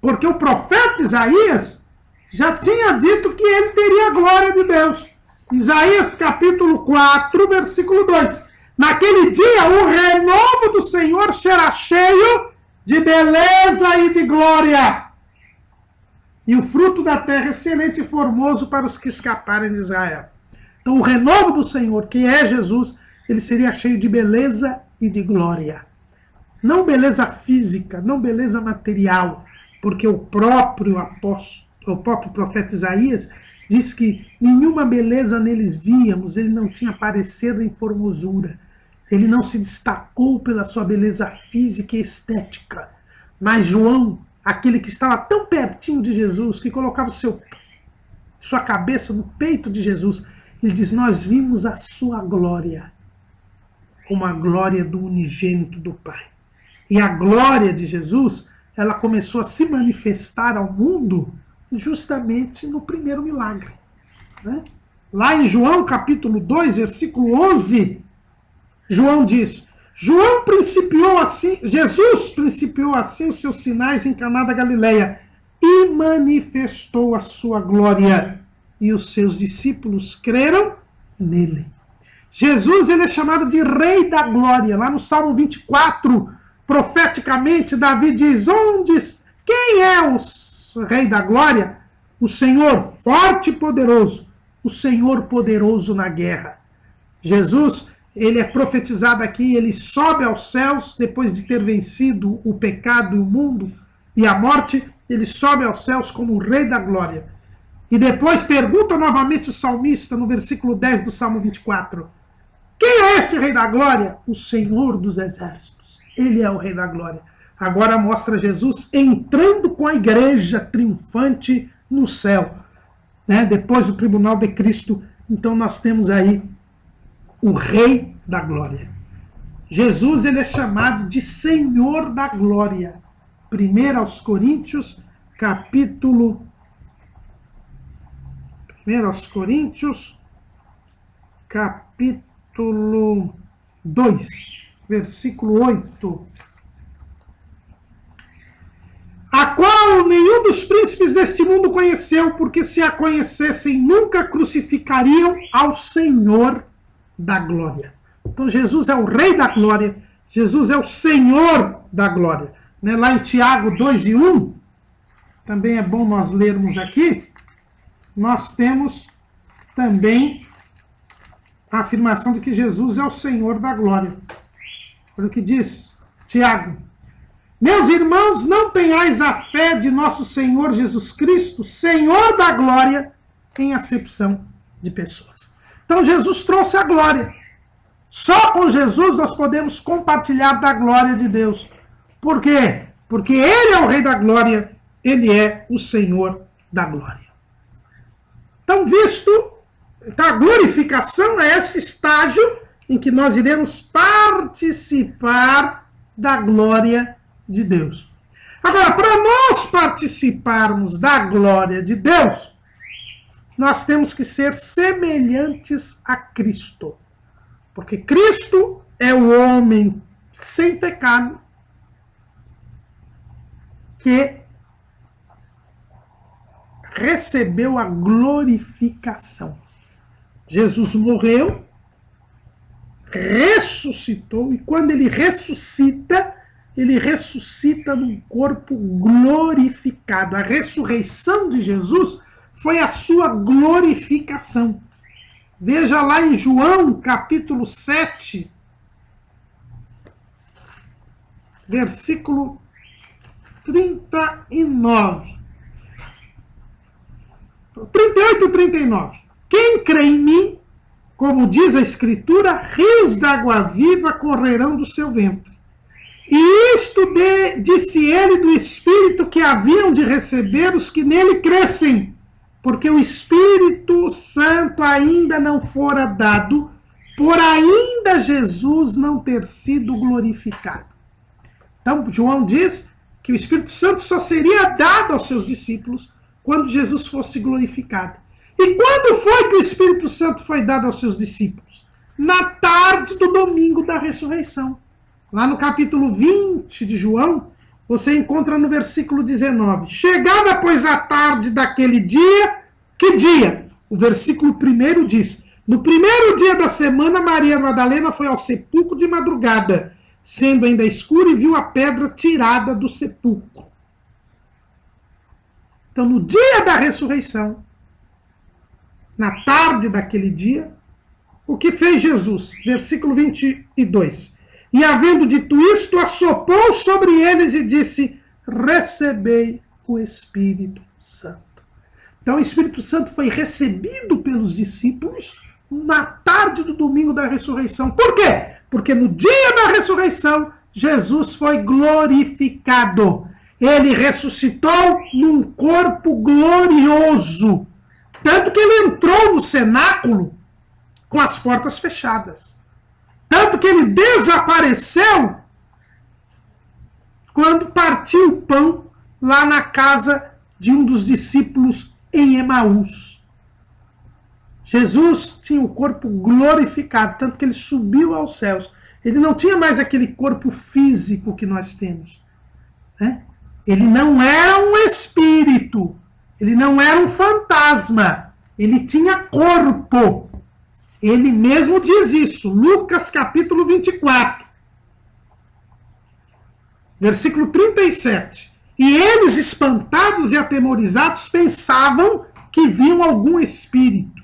S1: Porque o profeta Isaías já tinha dito que ele teria a glória de Deus. Isaías capítulo 4, versículo 2. Naquele dia o renovo do Senhor será cheio de beleza e de glória. E o fruto da terra excelente e formoso para os que escaparem de Israel. Então o renovo do Senhor, que é Jesus, ele seria cheio de beleza e de glória. Não beleza física, não beleza material, porque o próprio profeta Isaías diz que nenhuma beleza neles víamos, ele não tinha parecer nem formosura. Ele não se destacou pela sua beleza física e estética. Mas João, aquele que estava tão pertinho de Jesus, que colocava sua cabeça no peito de Jesus, ele diz: nós vimos a sua glória, como a glória do unigênito do Pai. E a glória de Jesus, ela começou a se manifestar ao mundo justamente no primeiro milagre. Né? Lá em João capítulo 2, versículo 11, João diz: Jesus principiou assim os seus sinais em Caná da Galileia e manifestou a sua glória, e os seus discípulos creram nele. Jesus, ele é chamado de Rei da Glória. Lá no Salmo 24, profeticamente, Davi diz: quem é o Rei da Glória? O Senhor forte e poderoso, o Senhor poderoso na guerra. Jesus, ele é profetizado aqui, ele sobe aos céus, depois de ter vencido o pecado e o mundo e a morte, ele sobe aos céus como o Rei da Glória. E depois pergunta novamente o salmista, no versículo 10 do Salmo 24, quem é este Rei da Glória? O Senhor dos Exércitos. Ele é o Rei da Glória. Agora mostra Jesus entrando com a igreja triunfante no céu. Né? Depois do tribunal de Cristo, então nós temos aí o Rei da Glória. Jesus, ele é chamado de Senhor da Glória. 1 aos Coríntios, capítulo 2, versículo 8. A qual nenhum dos príncipes deste mundo conheceu, porque se a conhecessem, nunca crucificariam ao Senhor da Glória. Então Jesus é o Rei da Glória, Jesus é o Senhor da Glória. Né? Lá em Tiago 2:1, também é bom nós lermos aqui, nós temos também a afirmação de que Jesus é o Senhor da Glória. Olha o que diz Tiago. Meus irmãos, não tenhais a fé de nosso Senhor Jesus Cristo, Senhor da glória, em acepção de pessoas. Então Jesus trouxe a glória. Só com Jesus nós podemos compartilhar da glória de Deus. Por quê? Porque Ele é o Rei da glória, Ele é o Senhor da glória. Então, a glorificação é esse estágio em que nós iremos participar da glória de Deus. Agora, para nós participarmos da glória de Deus, nós temos que ser semelhantes a Cristo. Porque Cristo é o homem sem pecado que recebeu a glorificação. Jesus morreu, ressuscitou, e quando ele ressuscita num corpo glorificado. A ressurreição de Jesus foi a sua glorificação. Veja lá em João, capítulo 7, versículo 39. 38 e 39. Quem crê em mim, como diz a Escritura, rios d'água viva correrão do seu ventre. E isto disse ele do Espírito que haviam de receber os que nele crescem, porque o Espírito Santo ainda não fora dado, por ainda Jesus não ter sido glorificado. Então, João diz que o Espírito Santo só seria dado aos seus discípulos quando Jesus fosse glorificado. E quando foi que o Espírito Santo foi dado aos seus discípulos? Na tarde do domingo da ressurreição. Lá no capítulo 20 de João, você encontra no versículo 19. Chegada, pois, a tarde daquele dia, que dia? O versículo 1 diz, no primeiro dia da semana, Maria Madalena foi ao sepulcro de madrugada, sendo ainda escuro, e viu a pedra tirada do sepulcro. Então, no dia da ressurreição, na tarde daquele dia, o que fez Jesus? Versículo 22. E havendo dito isto, assopou sobre eles e disse, recebei o Espírito Santo. Então o Espírito Santo foi recebido pelos discípulos na tarde do domingo da ressurreição. Por quê? Porque no dia da ressurreição, Jesus foi glorificado. Ele ressuscitou num corpo glorioso. Tanto que ele entrou no cenáculo com as portas fechadas. Tanto que ele desapareceu quando partiu o pão lá na casa de um dos discípulos em Emaús. Jesus tinha o corpo glorificado, tanto que ele subiu aos céus. Ele não tinha mais aquele corpo físico que nós temos. Né? Ele não era um espírito, ele não era um fantasma, ele tinha corpo. Ele mesmo diz isso, Lucas capítulo 24, versículo 37. E eles, espantados e atemorizados, pensavam que viam algum espírito.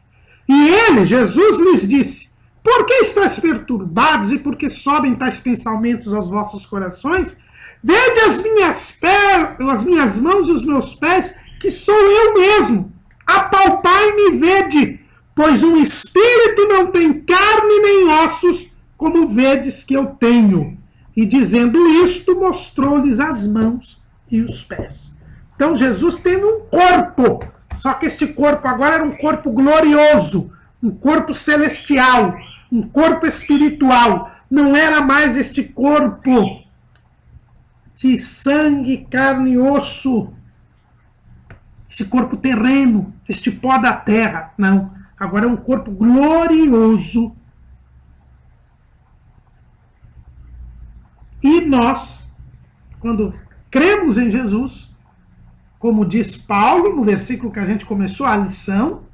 S1: E ele, Jesus, lhes disse, por que estáis perturbados e por que sobem tais pensamentos aos vossos corações? Vede as minhas mãos e os meus pés, que sou eu mesmo. Apalpai-me e vede, pois um espírito não tem carne nem ossos, como vedes que eu tenho. E dizendo isto, mostrou-lhes as mãos e os pés. Então Jesus tem um corpo, só que este corpo agora era um corpo glorioso, um corpo celestial, um corpo espiritual. Não era mais este corpo de sangue, carne e osso, esse corpo terreno, este pó da terra. Não. Agora é um corpo glorioso. E nós, quando cremos em Jesus, como diz Paulo, no versículo que a gente começou a lição,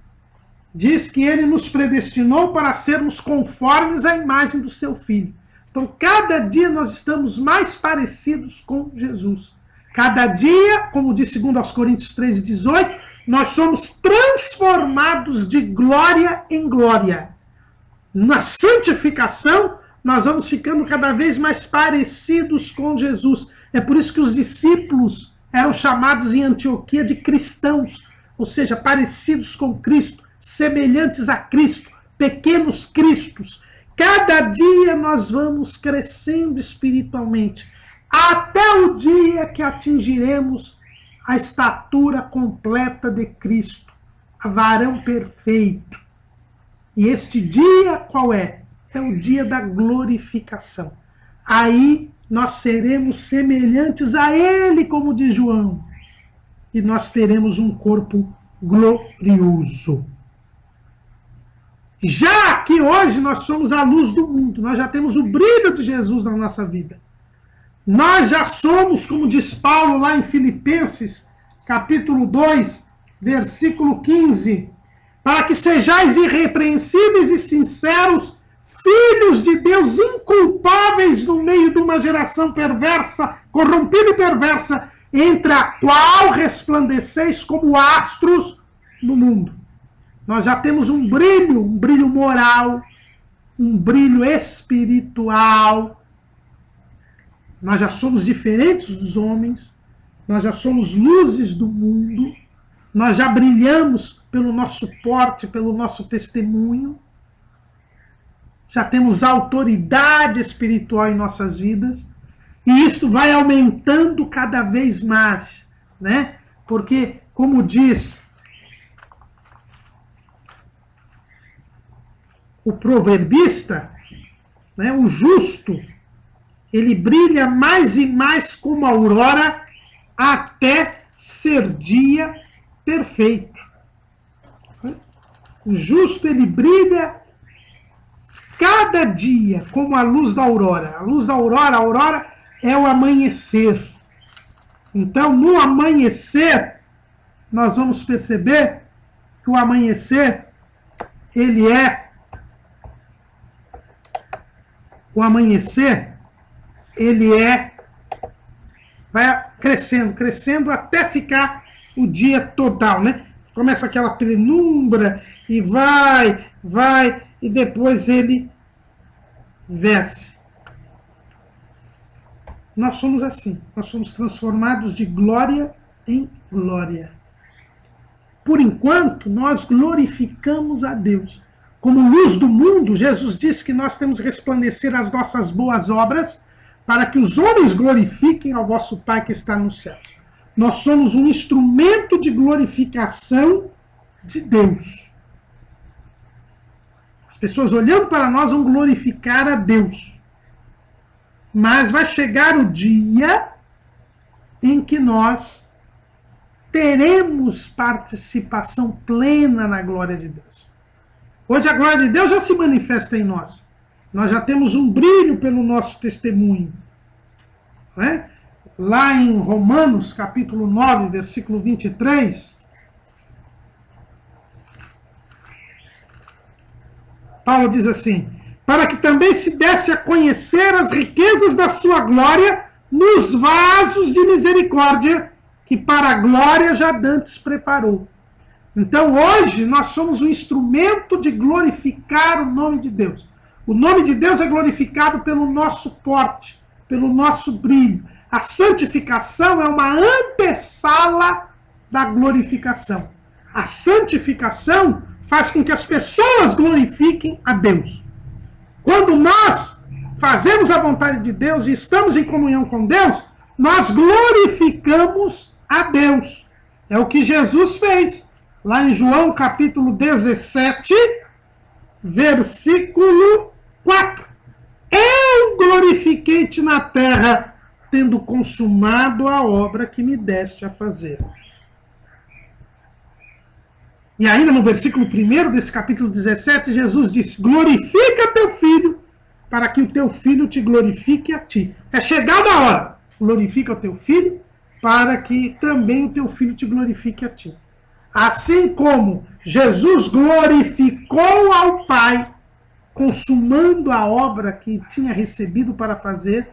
S1: diz que ele nos predestinou para sermos conformes à imagem do seu Filho. Então, cada dia nós estamos mais parecidos com Jesus. Cada dia, como diz 2 Coríntios 13:18, nós somos transformados de glória em glória. Na santificação, nós vamos ficando cada vez mais parecidos com Jesus. É por isso que os discípulos eram chamados em Antioquia de cristãos, ou seja, parecidos com Cristo, semelhantes a Cristo, pequenos cristos. Cada dia nós vamos crescendo espiritualmente, até o dia que atingiremos a estatura completa de Cristo, a varão perfeito. E este dia qual é? É o dia da glorificação. Aí nós seremos semelhantes a Ele, como diz João, e nós teremos um corpo glorioso. Já que hoje nós somos a luz do mundo, nós já temos o brilho de Jesus na nossa vida. Nós já somos, como diz Paulo lá em Filipenses, capítulo 2, versículo 15, para que sejais irrepreensíveis e sinceros, filhos de Deus inculpáveis no meio de uma geração perversa, corrompida e perversa, entre a qual resplandeceis como astros no mundo. Nós já temos um brilho moral, um brilho espiritual. Nós já somos diferentes dos homens, nós já somos luzes do mundo, nós já brilhamos pelo nosso porte, pelo nosso testemunho, já temos autoridade espiritual em nossas vidas, e isto vai aumentando cada vez mais, né? Porque, como diz o proverbista, né, o justo, ele brilha mais e mais como a aurora até ser dia perfeito. O justo, ele brilha cada dia como a luz da aurora. A luz da aurora, a aurora é o amanhecer. Então, no amanhecer, nós vamos perceber que o amanhecer, ele é vai crescendo até ficar o dia total, né? Começa aquela penumbra e vai, e depois ele desce. Nós somos assim, nós somos transformados de glória em glória. Por enquanto, nós glorificamos a Deus. Como luz do mundo, Jesus disse que nós temos que resplandecer as nossas boas obras para que os homens glorifiquem ao vosso Pai que está no céu. Nós somos um instrumento de glorificação de Deus. As pessoas olhando para nós vão glorificar a Deus. Mas vai chegar o dia em que nós teremos participação plena na glória de Deus. Hoje a glória de Deus já se manifesta em nós. Nós já temos um brilho pelo nosso testemunho. Né? Lá em Romanos, capítulo 9, versículo 23, Paulo diz assim: para que também se desse a conhecer as riquezas da sua glória nos vasos de misericórdia, que para a glória já dantes preparou. Então hoje nós somos um instrumento de glorificar o nome de Deus. O nome de Deus é glorificado pelo nosso porte, pelo nosso brilho. A santificação é uma antessala da glorificação. A santificação faz com que as pessoas glorifiquem a Deus. Quando nós fazemos a vontade de Deus e estamos em comunhão com Deus, nós glorificamos a Deus. É o que Jesus fez. Lá em João capítulo 17, versículo 4. Eu glorifiquei-te na terra, tendo consumado a obra que me deste a fazer. E ainda no versículo 1 desse capítulo 17, Jesus disse: glorifica teu filho, para que o teu filho te glorifique a ti. É chegada a hora. Glorifica o teu filho, para que também o teu filho te glorifique a ti. Assim como Jesus glorificou ao Pai, consumando a obra que tinha recebido para fazer,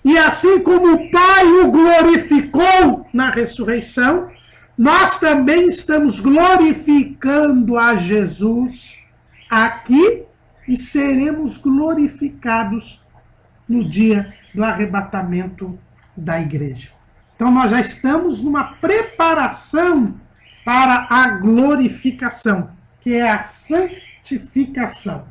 S1: e assim como o Pai o glorificou na ressurreição, nós também estamos glorificando a Jesus aqui e seremos glorificados no dia do arrebatamento da igreja. Então nós já estamos numa preparação para a glorificação, que é a santificação.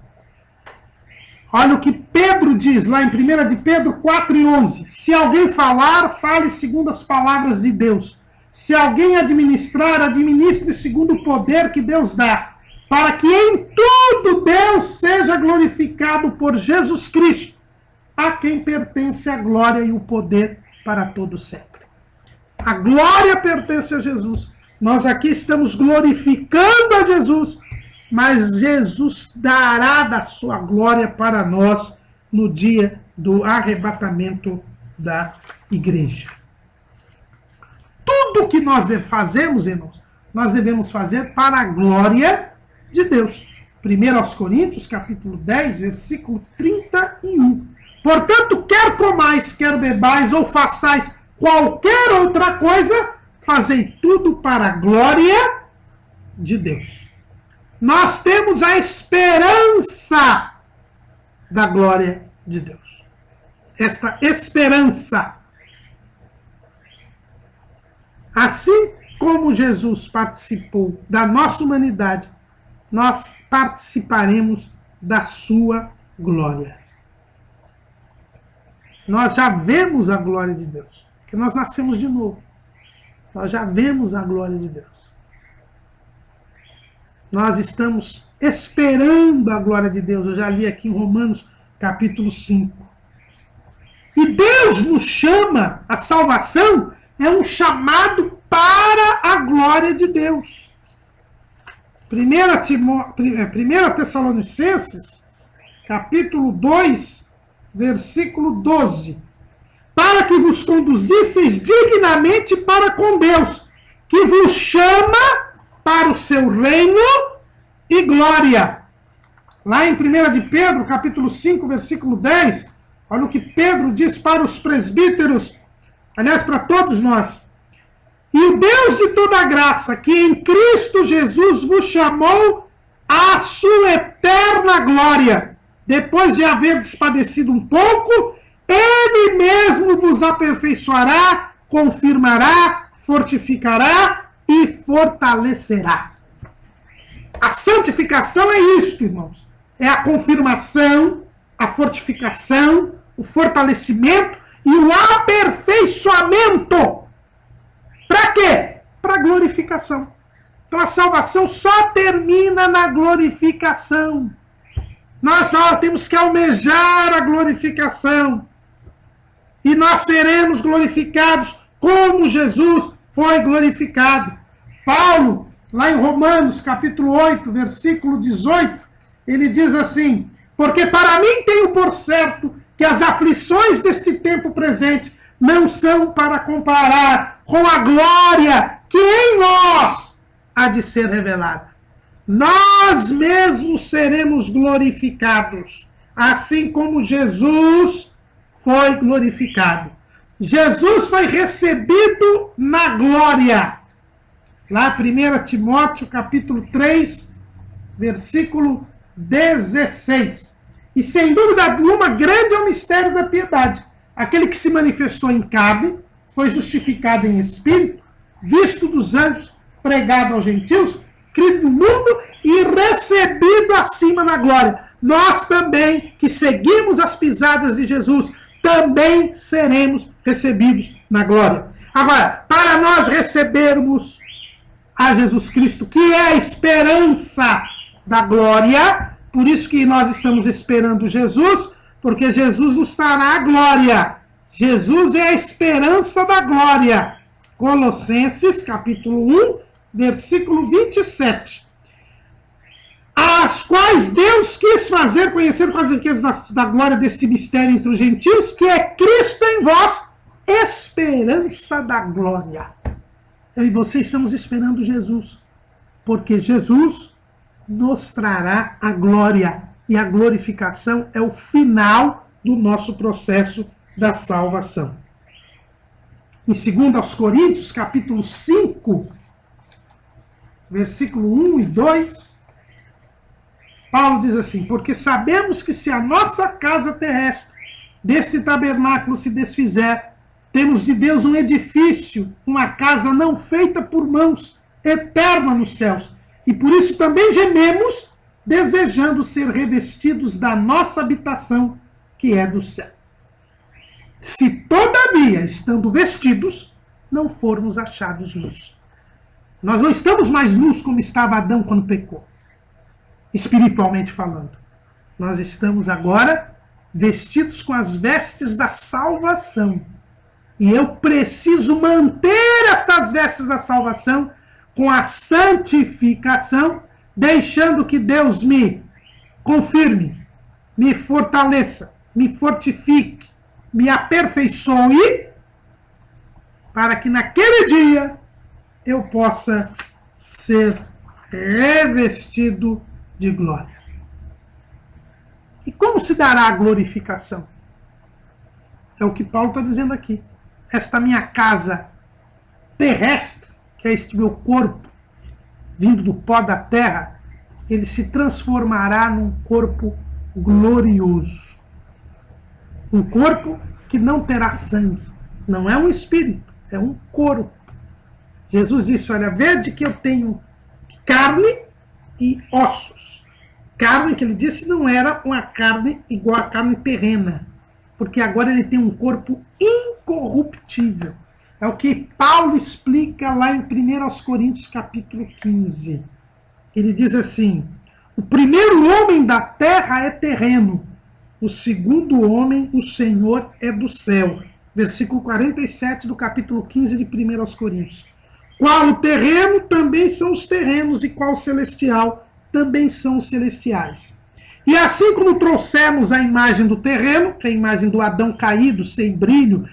S1: Olha o que Pedro diz lá em 1 de Pedro 4:11. Se alguém falar, fale segundo as palavras de Deus. Se alguém administrar, administre segundo o poder que Deus dá, para que em tudo Deus seja glorificado por Jesus Cristo, a quem pertence a glória e o poder para todo sempre. A glória pertence a Jesus. Nós aqui estamos glorificando a Jesus, mas Jesus dará da sua glória para nós no dia do arrebatamento da igreja. Tudo que nós fazemos, irmãos, nós devemos fazer para a glória de Deus. 1 Coríntios, capítulo 10, versículo 31. Portanto, quer comais, quer bebais, ou façais qualquer outra coisa, fazei tudo para a glória de Deus. Nós temos a esperança da glória de Deus. Esta esperança. Assim como Jesus participou da nossa humanidade, nós participaremos da sua glória. Nós já vemos a glória de Deus, porque nós nascemos de novo. Nós já vemos a glória de Deus. Nós estamos esperando a glória de Deus. Eu já li aqui em Romanos, capítulo 5. E Deus nos chama, a salvação é um chamado para a glória de Deus. 1 Tessalonicenses, capítulo 2, versículo 12. Para que vos conduzisseis dignamente para com Deus, que vos chama para o seu reino e glória. Lá em 1 de Pedro, capítulo 5, versículo 10, olha o que Pedro diz para os presbíteros, aliás, para todos nós. E o Deus de toda graça, que em Cristo Jesus vos chamou à sua eterna glória, depois de haver padecido um pouco, Ele mesmo vos aperfeiçoará, confirmará, fortificará e fortalecerá. A santificação é isto, irmãos. É a confirmação, a fortificação, o fortalecimento e o aperfeiçoamento. Para quê? Para glorificação. Então a salvação só termina na glorificação. Nós só temos que almejar a glorificação. E nós seremos glorificados como Jesus foi glorificado. Paulo, lá em Romanos, capítulo 8, versículo 18, ele diz assim: porque para mim tenho por certo que as aflições deste tempo presente não são para comparar com a glória que em nós há de ser revelada. Nós mesmos seremos glorificados, assim como Jesus foi glorificado. Jesus foi recebido na glória. Lá 1 Timóteo, capítulo 3, versículo 16. E sem dúvida alguma, grande é o mistério da piedade. Aquele que se manifestou em carne, foi justificado em espírito, visto dos anjos, pregado aos gentios, crido no mundo e recebido acima na glória. Nós também, que seguimos as pisadas de Jesus, também seremos recebidos na glória. Agora, para nós recebermos a Jesus Cristo, que é a esperança da glória, por isso que nós estamos esperando Jesus, porque Jesus nos trará a glória. Jesus é a esperança da glória. Colossenses, capítulo 1, versículo 27. As quais Deus quis fazer conhecer com as riquezas da glória deste mistério entre os gentios, que é Cristo em vós, esperança da glória. Eu e você estamos esperando Jesus, porque Jesus nos trará a glória, e a glorificação é o final do nosso processo da salvação. Em 2 Coríntios, capítulo 5, versículo 1 e 2, Paulo diz assim: porque sabemos que se a nossa casa terrestre deste tabernáculo se desfizer, temos de Deus um edifício, uma casa não feita por mãos, eterna nos céus. E por isso também gememos, desejando ser revestidos da nossa habitação, que é do céu. Se todavia, estando vestidos, não formos achados nus. Nós não estamos mais nus como estava Adão quando pecou, espiritualmente falando. Nós estamos agora vestidos com as vestes da salvação. E eu preciso manter estas vestes da salvação com a santificação, deixando que Deus me confirme, me fortaleça, me fortifique, me aperfeiçoe, para que naquele dia eu possa ser revestido de glória. E como se dará a glorificação? É o que Paulo está dizendo aqui. Esta minha casa terrestre, que é este meu corpo, vindo do pó da terra, ele se transformará num corpo glorioso. Um corpo que não terá sangue. Não é um espírito, é um corpo. Jesus disse, olha, vede que eu tenho carne e ossos. Carne, que ele disse, não era uma carne igual a carne terrena, porque agora ele tem um corpo incorruptível. É o que Paulo explica lá em 1 Coríntios capítulo 15. Ele diz assim, o primeiro homem da terra é terreno, o segundo homem, o Senhor, é do céu. Versículo 47 do capítulo 15 de 1 Coríntios. Qual o terreno, também são os terrenos, e qual o celestial, também são os celestiais. E assim como trouxemos a imagem do terreno, que é a imagem do Adão caído, sem brilho,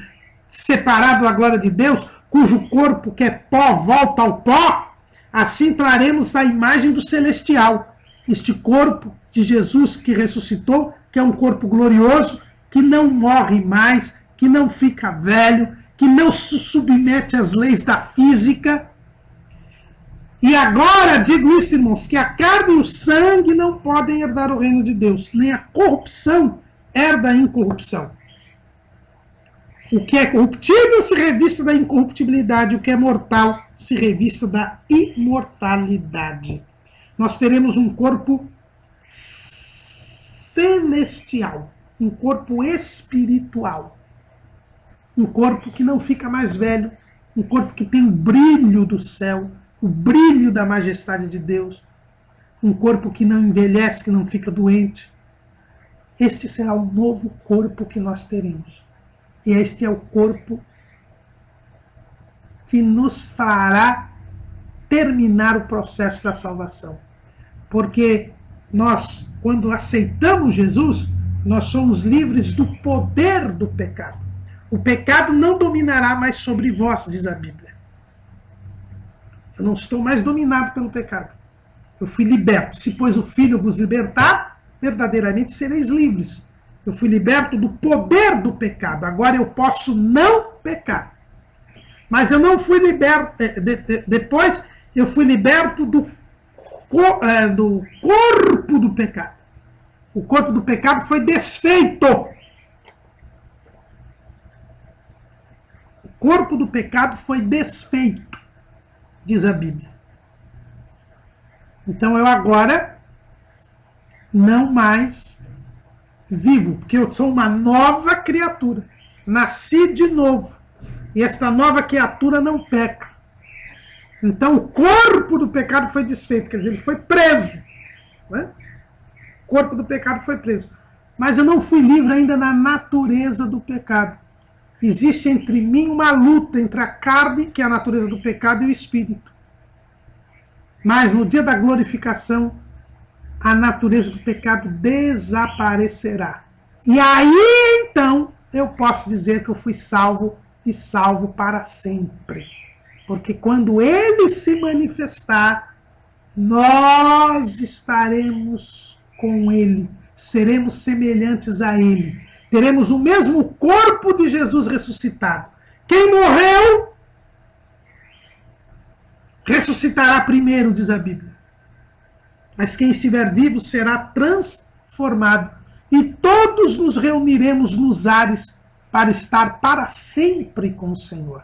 S1: separado da glória de Deus, cujo corpo, que é pó, volta ao pó, assim traremos a imagem do celestial. Este corpo de Jesus que ressuscitou, que é um corpo glorioso, que não morre mais, que não fica velho, que não se submete às leis da física. E agora, digo isso, irmãos, que a carne e o sangue não podem herdar o reino de Deus, nem a corrupção herda a incorrupção. O que é corruptível se revista da incorruptibilidade, o que é mortal se revista da imortalidade. Nós teremos um corpo celestial, um corpo espiritual, um corpo que não fica mais velho, um corpo que tem o brilho do céu, o brilho da majestade de Deus, um corpo que não envelhece, que não fica doente. Este será o novo corpo que nós teremos. E este é o corpo que nos fará terminar o processo da salvação. Porque nós, quando aceitamos Jesus, nós somos livres do poder do pecado. O pecado não dominará mais sobre vós, diz a Bíblia. Eu não estou mais dominado pelo pecado. Eu fui liberto. Se, pois, o Filho vos libertar, verdadeiramente sereis livres. Eu fui liberto do poder do pecado. Agora eu posso não pecar. Mas eu não fui liberto. Depois eu fui liberto do corpo do pecado. O corpo do pecado foi desfeito. O corpo do pecado foi desfeito, diz a Bíblia. Então eu agora não mais vivo, porque eu sou uma nova criatura. Nasci de novo. E esta nova criatura não peca. Então o corpo do pecado foi desfeito, quer dizer, ele foi preso. Né? O corpo do pecado foi preso. Mas eu não fui livre ainda na natureza do pecado. Existe entre mim uma luta entre a carne, que é a natureza do pecado, e o espírito. Mas no dia da glorificação, a natureza do pecado desaparecerá. E aí, então, eu posso dizer que eu fui salvo e salvo para sempre. Porque quando ele se manifestar, nós estaremos com ele, seremos semelhantes a ele. Teremos o mesmo corpo de Jesus ressuscitado. Quem morreu, ressuscitará primeiro, diz a Bíblia. mas quem estiver vivo será transformado. E todos nos reuniremos nos ares para estar para sempre com o Senhor.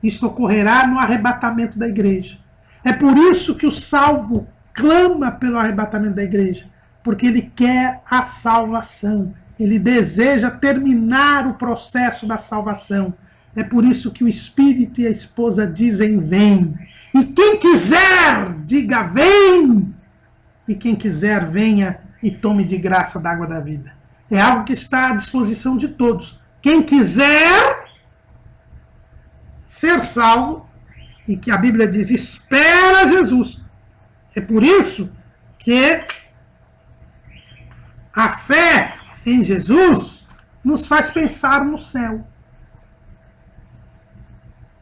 S1: Isto ocorrerá no arrebatamento da igreja. É por isso que o salvo clama pelo arrebatamento da igreja, porque ele quer a salvação. Ele deseja terminar o processo da salvação. É por isso que o Espírito e a esposa dizem: vem. E quem quiser, diga: vem. E quem quiser, venha e tome de graça da água da vida. É algo que está à disposição de todos. Quem quiser ser salvo, e que a Bíblia diz: espera Jesus. É por isso que a fé em Jesus nos faz pensar no céu.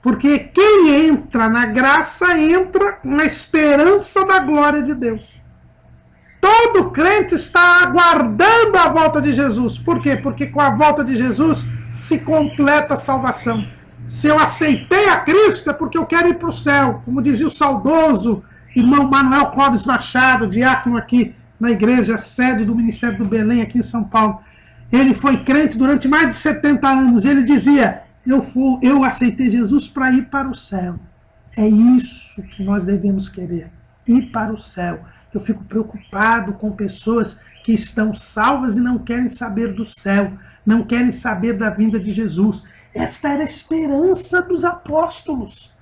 S1: Porque quem entra na graça entra na esperança da glória de Deus. Todo crente está aguardando a volta de Jesus. Por quê? Porque com a volta de Jesus se completa a salvação. Se eu aceitei a Cristo é porque eu quero ir para o céu. Como dizia o saudoso irmão Manuel Clóvis Machado, diácono aqui na igreja sede do Ministério do Belém, aqui em São Paulo. Ele foi crente durante mais de 70 anos. Ele dizia: eu aceitei Jesus para ir para o céu. É isso que nós devemos querer, ir para o céu. Eu fico preocupado com pessoas que estão salvas e não querem saber do céu, não querem saber da vinda de Jesus. Esta era a esperança dos apóstolos.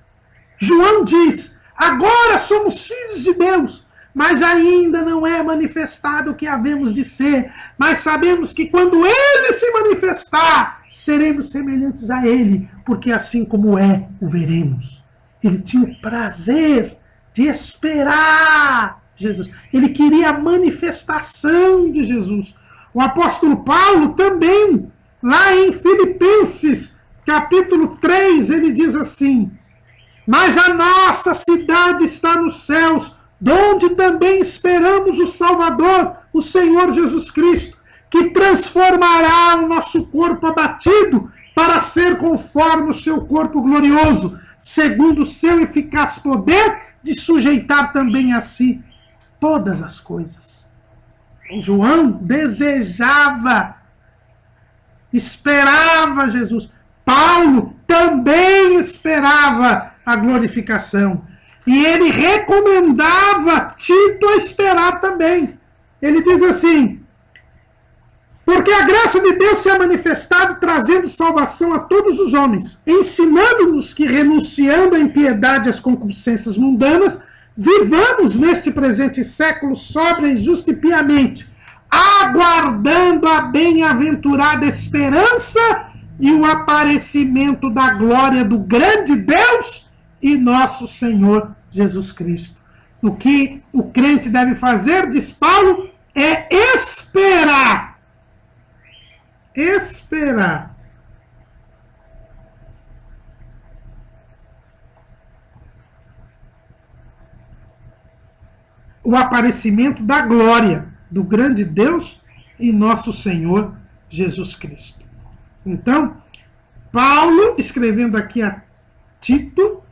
S1: João diz: agora somos filhos de Deus, mas ainda não é manifestado o que havemos de ser. Mas sabemos que quando ele se manifestar, seremos semelhantes a ele, porque assim como é, o veremos. Ele tinha o prazer de esperar Jesus. Ele queria a manifestação de Jesus. O apóstolo Paulo também, lá em Filipenses, capítulo 3, ele diz assim: mas a nossa cidade está nos céus, donde também esperamos o Salvador, o Senhor Jesus Cristo, que transformará o nosso corpo abatido para ser conforme o seu corpo glorioso, segundo o seu eficaz poder de sujeitar também a si todas as coisas. João desejava, esperava Jesus. Paulo também esperava a glorificação. E ele recomendava Tito a esperar também. Ele diz assim: porque a graça de Deus se é manifestado trazendo salvação a todos os homens, ensinando-nos que, renunciando à impiedade e às concupiscências mundanas, vivamos neste presente século sóbria, justa e piamente, aguardando a bem-aventurada esperança e o aparecimento da glória do grande Deus e nosso Senhor Jesus Cristo. O que o crente deve fazer, diz Paulo, é esperar. Esperar. O aparecimento da glória do grande Deus e nosso Senhor Jesus Cristo. Então, Paulo, escrevendo aqui a Tito,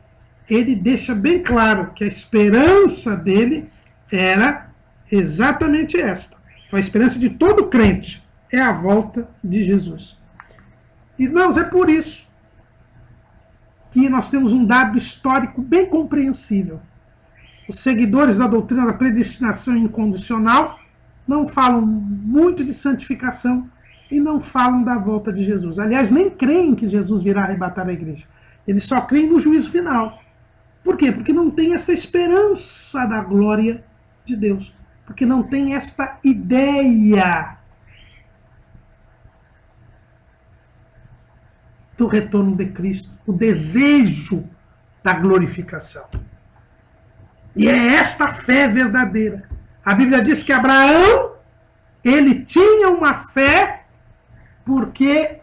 S1: ele deixa bem claro que a esperança dele era exatamente esta. A esperança de todo crente é a volta de Jesus. Irmãos, é por isso que nós temos um dado histórico bem compreensível. Os seguidores da doutrina da predestinação incondicional não falam muito de santificação e não falam da volta de Jesus. Aliás, nem creem que Jesus virá arrebatar a igreja. Eles só creem no juízo final. Por quê? Porque não tem essa esperança da glória de Deus. Porque não tem esta ideia do retorno de Cristo, o desejo da glorificação. E é esta fé verdadeira. A Bíblia diz que Abraão, ele tinha uma fé porque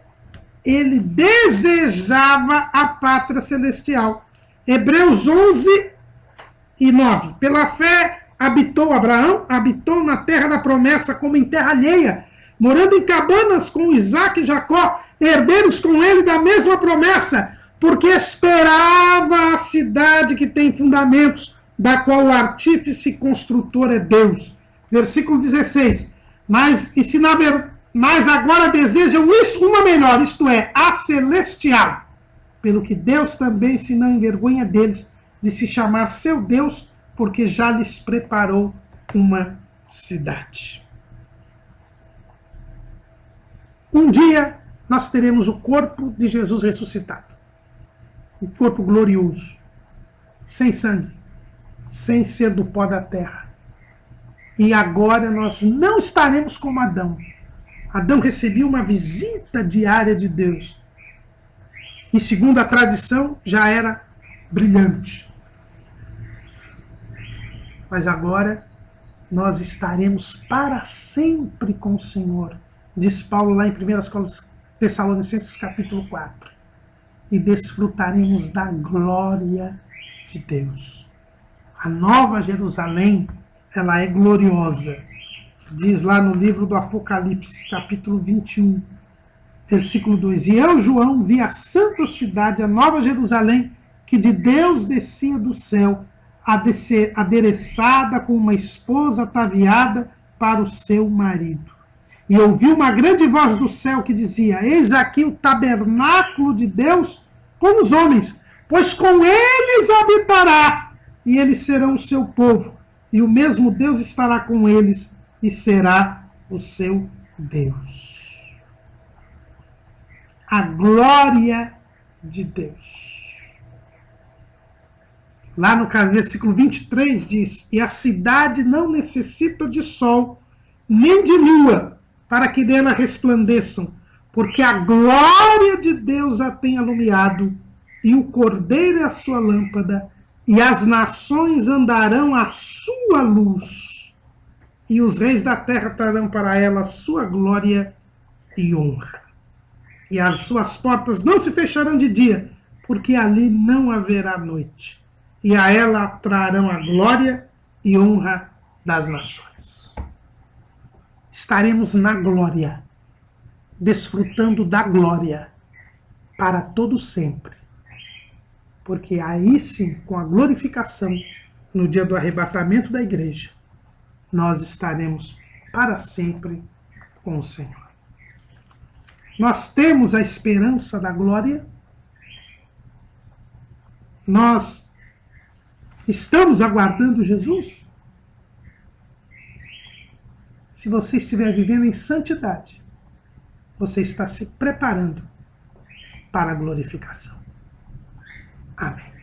S1: ele desejava a pátria celestial. Hebreus 11:9. Pela fé habitou Abraão, habitou na terra da promessa como em terra alheia, morando em cabanas com Isaac e Jacó, herdeiros com ele da mesma promessa, porque esperava a cidade que tem fundamentos, da qual o artífice e construtor é Deus. Versículo 16. Mas agora desejam isso, uma melhor, isto é, a celestial. Pelo que Deus também se não envergonha deles, de se chamar seu Deus, porque já lhes preparou uma cidade. Um dia nós teremos o corpo de Jesus ressuscitado. Um corpo glorioso, sem sangue, sem ser do pó da terra. E agora nós não estaremos como Adão. Adão recebia uma visita diária de Deus. E segundo a tradição, já era brilhante. Mas agora nós estaremos para sempre com o Senhor. Diz Paulo lá em 1 Tessalonicenses capítulo 4. E desfrutaremos da glória de Deus. A nova Jerusalém, ela é gloriosa. Diz lá no livro do Apocalipse, capítulo 21, versículo 2. E eu, João, vi a santa cidade, a nova Jerusalém, que de Deus descia do céu, adereçada com uma esposa ataviada para o seu marido. E ouvi uma grande voz do céu que dizia: eis aqui o tabernáculo de Deus com os homens, pois com eles habitará, e eles serão o seu povo, e o mesmo Deus estará com eles, e será o seu Deus. A glória de Deus. Lá no versículo 23 diz: e a cidade não necessita de sol, nem de lua, para que dela resplandeçam, porque a glória de Deus a tem alumiado, e o Cordeiro é a sua lâmpada, e as nações andarão à sua luz, e os reis da terra trarão para ela a sua glória e honra. E as suas portas não se fecharão de dia, porque ali não haverá noite. E a ela trarão a glória e honra das nações. Estaremos na glória, desfrutando da glória para todo sempre. Porque aí sim, com a glorificação, no dia do arrebatamento da igreja, nós estaremos para sempre com o Senhor. Nós temos a esperança da glória. Nós estamos aguardando Jesus? Se você estiver vivendo em santidade, você está se preparando para a glorificação. Amém.